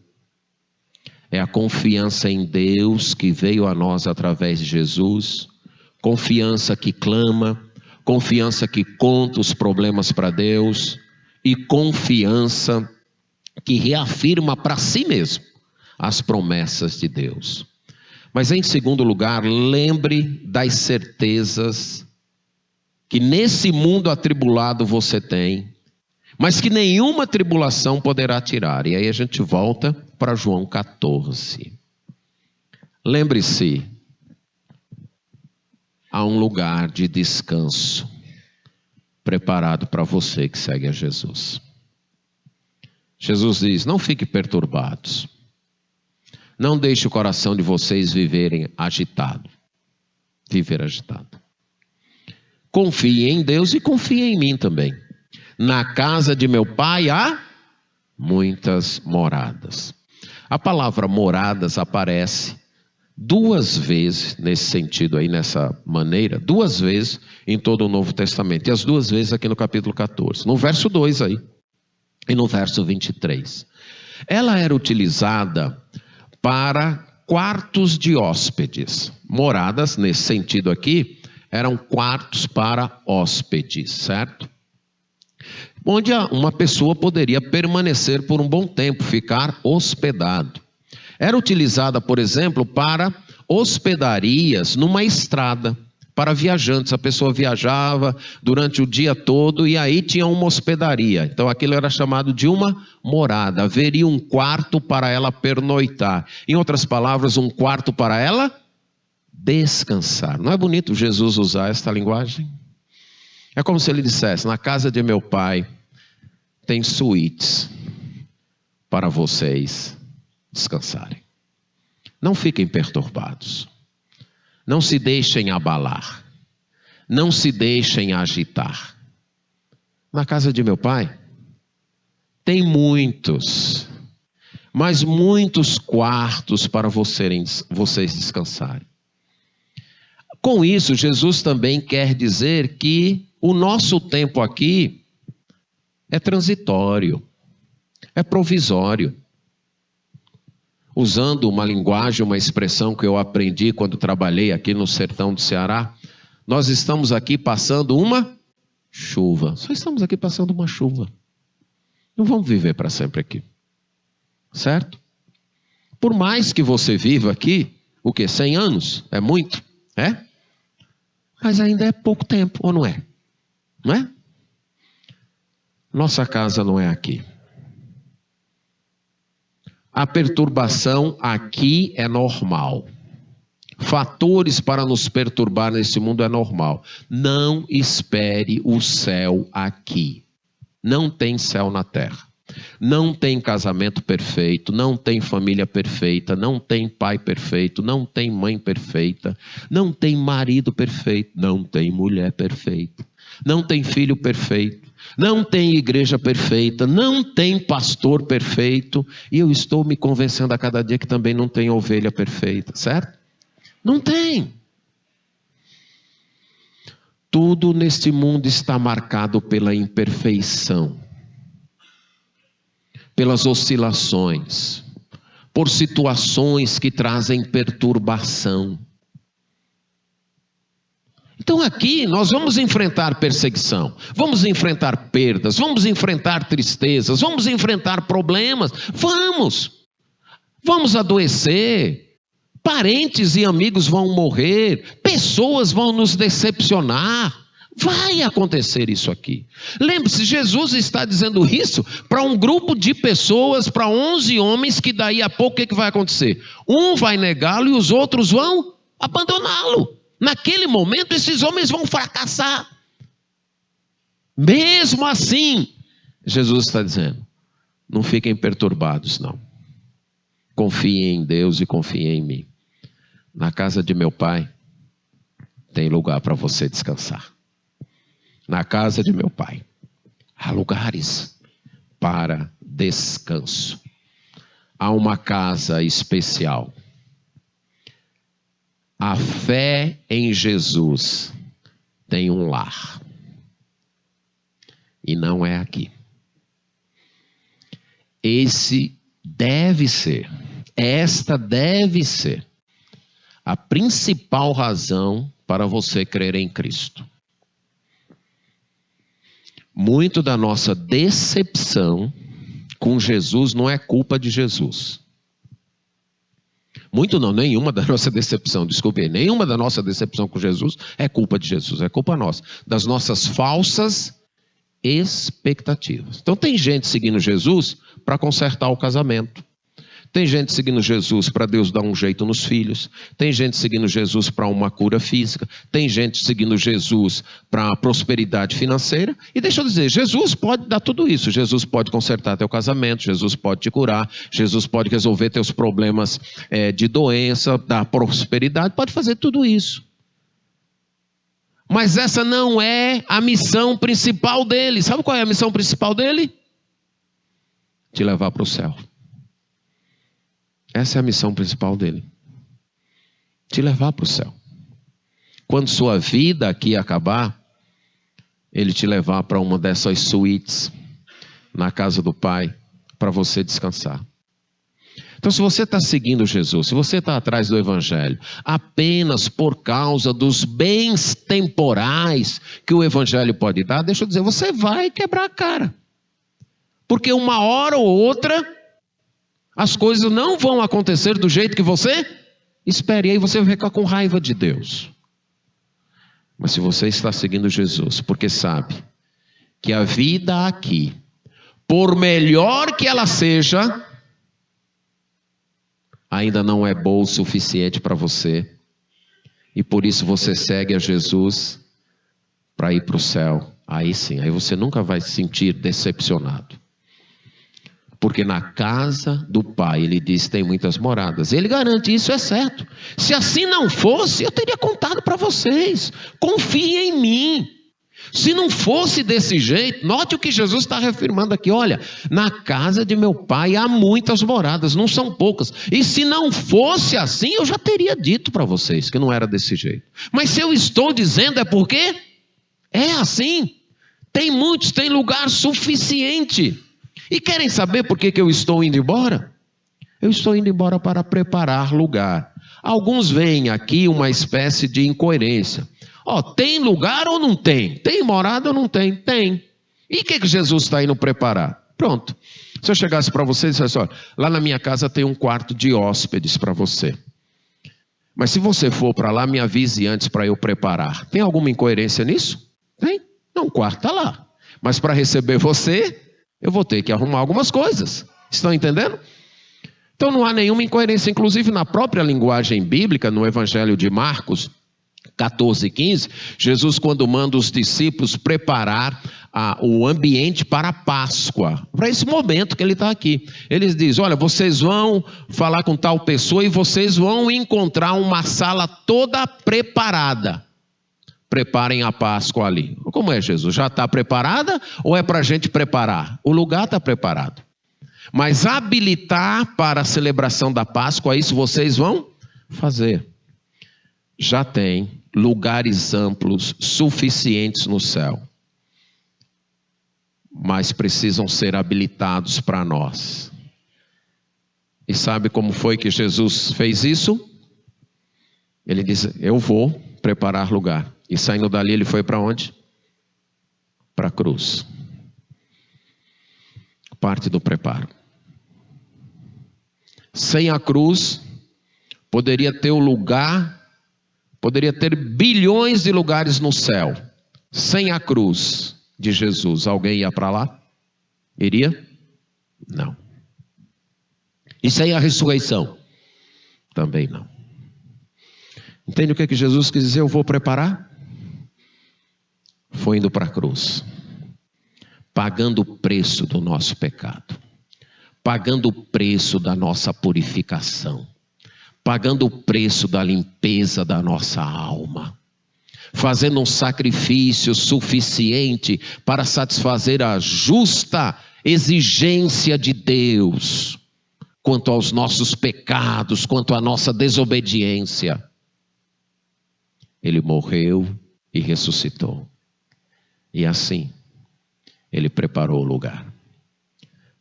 É a confiança em Deus que veio a nós através de Jesus. Confiança que clama, confiança que conta os problemas para Deus e confiança que reafirma para si mesmo as promessas de Deus. Mas em segundo lugar, lembre das certezas que nesse mundo atribulado você tem, mas que nenhuma tribulação poderá tirar. E aí a gente volta para João 14. Lembre-se, há um lugar de descanso preparado para você que segue a Jesus. Jesus diz: não fiquem perturbados. Não deixe o coração de vocês viver agitado. Confie em Deus e confie em mim também. Na casa de meu pai há muitas moradas. A palavra moradas aparece 2 vezes nesse sentido aí, nessa maneira, 2 vezes em todo o Novo Testamento. E as 2 vezes aqui no capítulo 14. No verso 2 aí e no verso 23. Ela era utilizada para quartos de hóspedes. Moradas, nesse sentido aqui, eram quartos para hóspedes, certo? Onde uma pessoa poderia permanecer por um bom tempo, ficar hospedado. Era utilizada, por exemplo, para hospedarias numa estrada, para viajantes. A pessoa viajava durante o dia todo e aí tinha uma hospedaria. Então aquilo era chamado de uma morada. Haveria um quarto para ela pernoitar. Em outras palavras, um quarto para ela descansar. Não é bonito Jesus usar esta linguagem? É como se ele dissesse: na casa de meu pai tem suítes para vocês descansarem. Não fiquem perturbados. Não se deixem abalar. Não se deixem agitar. Na casa de meu pai tem muitos, mas muitos quartos para vocês descansarem. Com isso, Jesus também quer dizer que o nosso tempo aqui é transitório, é provisório. Usando uma linguagem, uma expressão que eu aprendi quando trabalhei aqui no sertão do Ceará, nós estamos aqui passando uma chuva. Só estamos aqui passando uma chuva. Não vamos viver para sempre aqui. Certo? Por mais que você viva aqui, 100 anos? É muito? É? Mas ainda é pouco tempo, ou não é? Não é? Nossa casa não é aqui. A perturbação aqui é normal. Fatores para nos perturbar nesse mundo é normal. Não espere o céu aqui. Não tem céu na terra. Não tem casamento perfeito, não tem família perfeita, não tem pai perfeito, não tem mãe perfeita, não tem marido perfeito, não tem mulher perfeita, não tem filho perfeito, não tem igreja perfeita, não tem pastor perfeito, e eu estou me convencendo a cada dia que também não tem ovelha perfeita, certo? Não tem. Tudo neste mundo está marcado pela imperfeição, pelas oscilações, por situações que trazem perturbação. Então aqui nós vamos enfrentar perseguição, vamos enfrentar perdas, vamos enfrentar tristezas, vamos enfrentar problemas, vamos adoecer, parentes e amigos vão morrer, pessoas vão nos decepcionar. Vai acontecer isso aqui. Lembre-se, Jesus está dizendo isso para um grupo de pessoas, para 11 homens, que daí a pouco o que vai acontecer? Um vai negá-lo e os outros vão abandoná-lo. Naquele momento esses homens vão fracassar. Mesmo assim, Jesus está dizendo, não fiquem perturbados não. Confiem em Deus e confiem em mim. Na casa de meu pai tem lugar para você descansar. Na casa de meu pai há lugares para descanso. Há uma casa especial. A fé em Jesus tem um lar. E não é aqui. Esta deve ser a principal razão para você crer em Cristo. Muito da nossa decepção com Jesus não é culpa de Jesus. Nenhuma da nossa decepção, nenhuma da nossa decepção com Jesus é culpa de Jesus, é culpa nossa, das nossas falsas expectativas. Então tem gente seguindo Jesus para consertar o casamento. Tem gente seguindo Jesus para Deus dar um jeito nos filhos. Tem gente seguindo Jesus para uma cura física. Tem gente seguindo Jesus para a prosperidade financeira. E deixa eu dizer, Jesus pode dar tudo isso. Jesus pode consertar teu casamento. Jesus pode te curar. Jesus pode resolver teus problemas de doença, dar prosperidade. Pode fazer tudo isso. Mas essa não é a missão principal dele. Sabe qual é a missão principal dele? Te levar para o céu. Essa é a missão principal dele. Te levar para o céu. Quando sua vida aqui acabar, ele te levar para uma dessas suítes na casa do Pai, para você descansar. Então, se você está seguindo Jesus, se você está atrás do Evangelho, apenas por causa dos bens temporais que o Evangelho pode dar, deixa eu dizer, você vai quebrar a cara. Porque uma hora ou outra, as coisas não vão acontecer do jeito que você espera. E aí você vai ficar com raiva de Deus. Mas se você está seguindo Jesus, porque sabe que a vida aqui, por melhor que ela seja, ainda não é boa o suficiente para você. E por isso você segue a Jesus para ir para o céu. Aí sim, aí você nunca vai se sentir decepcionado. Porque na casa do Pai, ele diz, tem muitas moradas. Ele garante, isso é certo. Se assim não fosse, eu teria contado para vocês. Confiem em mim. Se não fosse desse jeito, note o que Jesus está reafirmando aqui. Olha, na casa de meu Pai há muitas moradas, não são poucas. E se não fosse assim, eu já teria dito para vocês que não era desse jeito. Mas se eu estou dizendo é porque é assim. Tem muitos, tem lugar suficiente. E querem saber por que eu estou indo embora? Eu estou indo embora para preparar lugar. Alguns veem aqui uma espécie de incoerência. Tem lugar ou não tem? Tem morada ou não tem? Tem. E o que Jesus está indo preparar? Pronto. Se eu chegasse para você e dissesse, lá na minha casa tem um quarto de hóspedes para você. Mas se você for para lá, me avise antes para eu preparar. Tem alguma incoerência nisso? Tem. Não, o quarto está lá. Mas para receber você, eu vou ter que arrumar algumas coisas. Estão entendendo? Então não há nenhuma incoerência. Inclusive na própria linguagem bíblica, no Evangelho de Marcos 14:15, Jesus, quando manda os discípulos preparar o ambiente para a Páscoa, para esse momento que ele está aqui, ele diz, olha, vocês vão falar com tal pessoa e vocês vão encontrar uma sala toda preparada. Preparem a Páscoa ali. Como é, Jesus? Já está preparada ou é para a gente preparar? O lugar está preparado. Mas habilitar para a celebração da Páscoa, isso vocês vão fazer. Já tem lugares amplos suficientes no céu. Mas precisam ser habilitados para nós. E sabe como foi que Jesus fez isso? Ele disse, eu vou preparar lugar. E saindo dali ele foi para onde? Para a cruz. Parte do preparo. Sem a cruz, poderia ter o lugar, poderia ter bilhões de lugares no céu. Sem a cruz de Jesus, alguém ia para lá? Iria? Não. E sem a ressurreição? Também não. Entende o que Jesus quis dizer? Eu vou preparar? Foi indo para a cruz, pagando o preço do nosso pecado, pagando o preço da nossa purificação, pagando o preço da limpeza da nossa alma, fazendo um sacrifício suficiente para satisfazer a justa exigência de Deus quanto aos nossos pecados, quanto à nossa desobediência. Ele morreu e ressuscitou. E assim, ele preparou o lugar.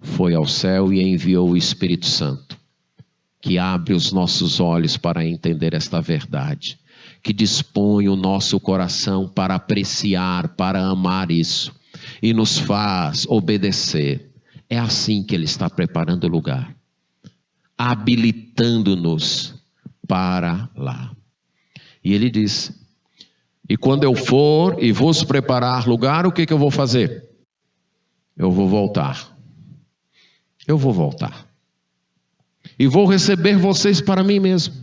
Foi ao céu e enviou o Espírito Santo, que abre os nossos olhos para entender esta verdade, que dispõe o nosso coração para apreciar, para amar isso, e nos faz obedecer. É assim que ele está preparando o lugar, habilitando-nos para lá. E ele diz, e quando eu for e vos preparar lugar, o que eu vou fazer? Eu vou voltar. Eu vou voltar. e vou receber vocês para mim mesmo,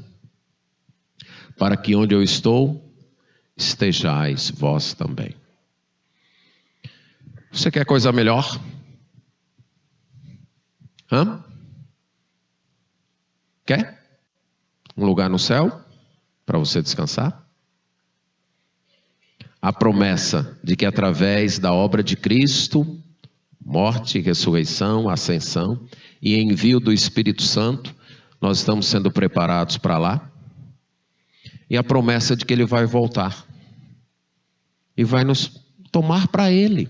para que onde eu estou, estejais vós também. Você quer coisa melhor? Quer? Um lugar no céu para você descansar? A promessa de que através da obra de Cristo, morte, ressurreição, ascensão e envio do Espírito Santo, nós estamos sendo preparados para lá. E a promessa de que Ele vai voltar e vai nos tomar para Ele.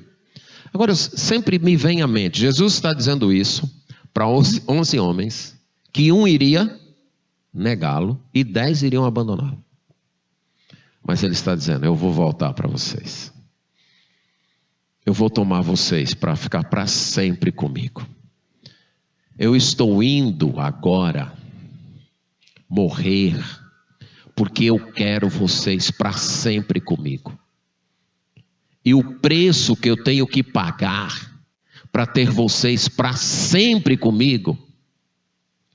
Agora, sempre me vem à mente, Jesus está dizendo isso para 11 homens, que um iria negá-lo e 10 iriam abandoná-lo. Mas Ele está dizendo, eu vou voltar para vocês. Eu vou tomar vocês para ficar para sempre comigo. Eu estou indo agora morrer, porque eu quero vocês para sempre comigo. E o preço que eu tenho que pagar para ter vocês para sempre comigo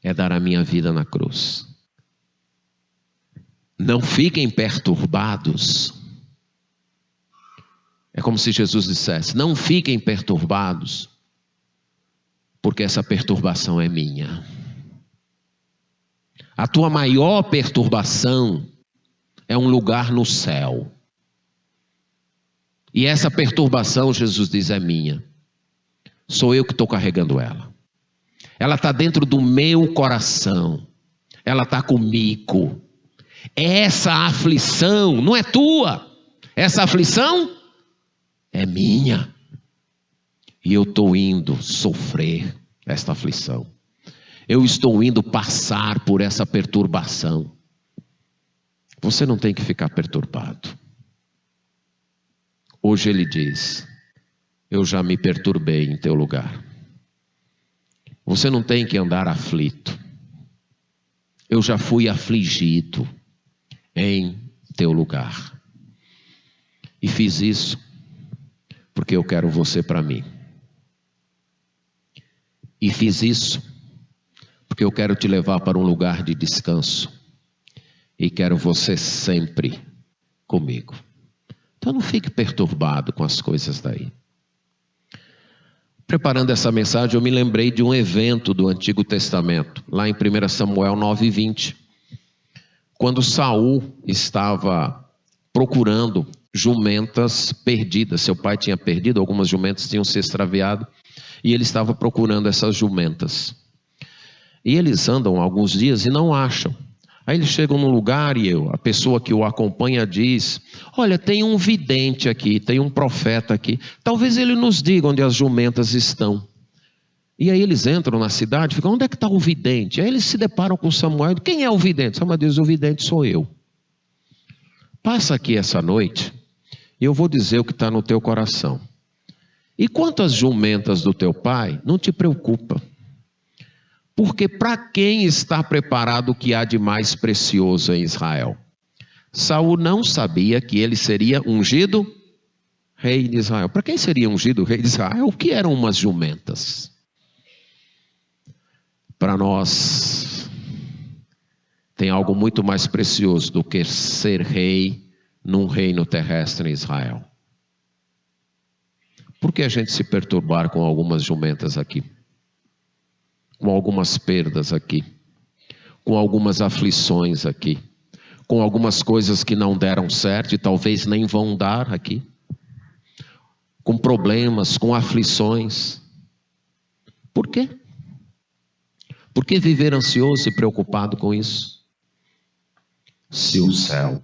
é dar a minha vida na cruz. Não fiquem perturbados. É como se Jesus dissesse, não fiquem perturbados, porque essa perturbação é minha. A tua maior perturbação é um lugar no céu. E essa perturbação, Jesus diz, é minha. Sou eu que estou carregando ela. Ela está dentro do meu coração. Ela está comigo. Essa aflição não é tua. Essa aflição é minha. E eu estou indo sofrer esta aflição. Eu estou indo passar por essa perturbação. Você não tem que ficar perturbado. Hoje Ele diz, eu já me perturbei em teu lugar. Você não tem que andar aflito. Eu já fui afligido em teu lugar. E fiz isso porque eu quero você para mim. E fiz isso porque eu quero te levar para um lugar de descanso. E quero você sempre comigo. Então não fique perturbado com as coisas daí. Preparando essa mensagem, eu me lembrei de um evento do Antigo Testamento, lá em 1 Samuel 9:20. Quando Saul estava procurando jumentas perdidas. Seu pai tinha perdido, algumas jumentas tinham se extraviado, e ele estava procurando essas jumentas. E eles andam alguns dias e não acham. Aí eles chegam num lugar e a pessoa que o acompanha diz, olha, tem um vidente aqui, tem um profeta aqui, talvez ele nos diga onde as jumentas estão. E aí eles entram na cidade e ficam, onde é que está o vidente? Aí eles se deparam com Samuel, quem é o vidente? Samuel diz, o vidente sou eu. Passa aqui essa noite e eu vou dizer o que está no teu coração. E quanto às jumentas do teu pai, não te preocupa. Porque para quem está preparado o que há de mais precioso em Israel? Saul não sabia que ele seria ungido rei de Israel. Para quem seria ungido rei de Israel? O que eram umas jumentas? Para nós, tem algo muito mais precioso do que ser rei num reino terrestre em Israel. Por que a gente se perturbar com algumas jumentas aqui? Com algumas perdas aqui, com algumas aflições aqui, com algumas coisas que não deram certo e talvez nem vão dar aqui, com problemas, com aflições. Por quê? Por que viver ansioso e preocupado com isso? Se o céu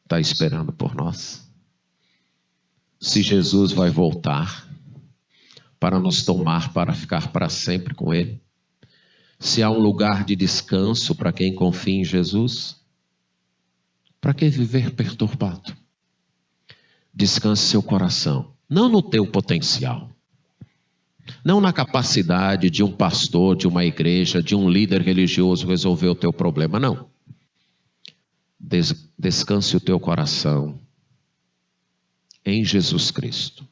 está esperando por nós, se Jesus vai voltar para nos tomar, para ficar para sempre com Ele. Se há um lugar de descanso para quem confia em Jesus, para que viver perturbado? Descanse seu coração, não no teu potencial, não na capacidade de um pastor, de uma igreja, de um líder religioso resolver o teu problema, não. Descanse o teu coração em Jesus Cristo.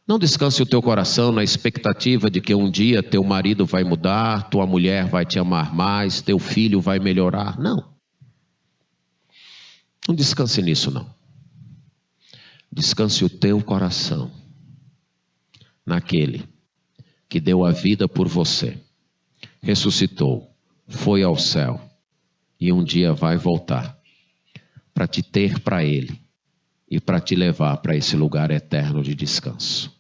Não descanse o teu coração na expectativa de que um dia teu marido vai mudar, tua mulher vai te amar mais, teu filho vai melhorar. Não. Não descanse nisso, não. Descanse o teu coração naquele que deu a vida por você, ressuscitou, foi ao céu e um dia vai voltar para te ter para Ele e para te levar para esse lugar eterno de descanso.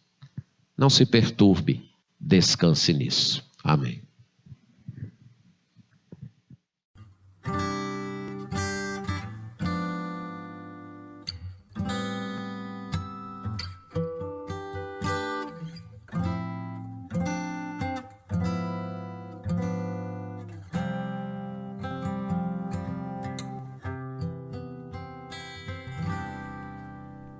Não se perturbe, descanse nisso. Amém.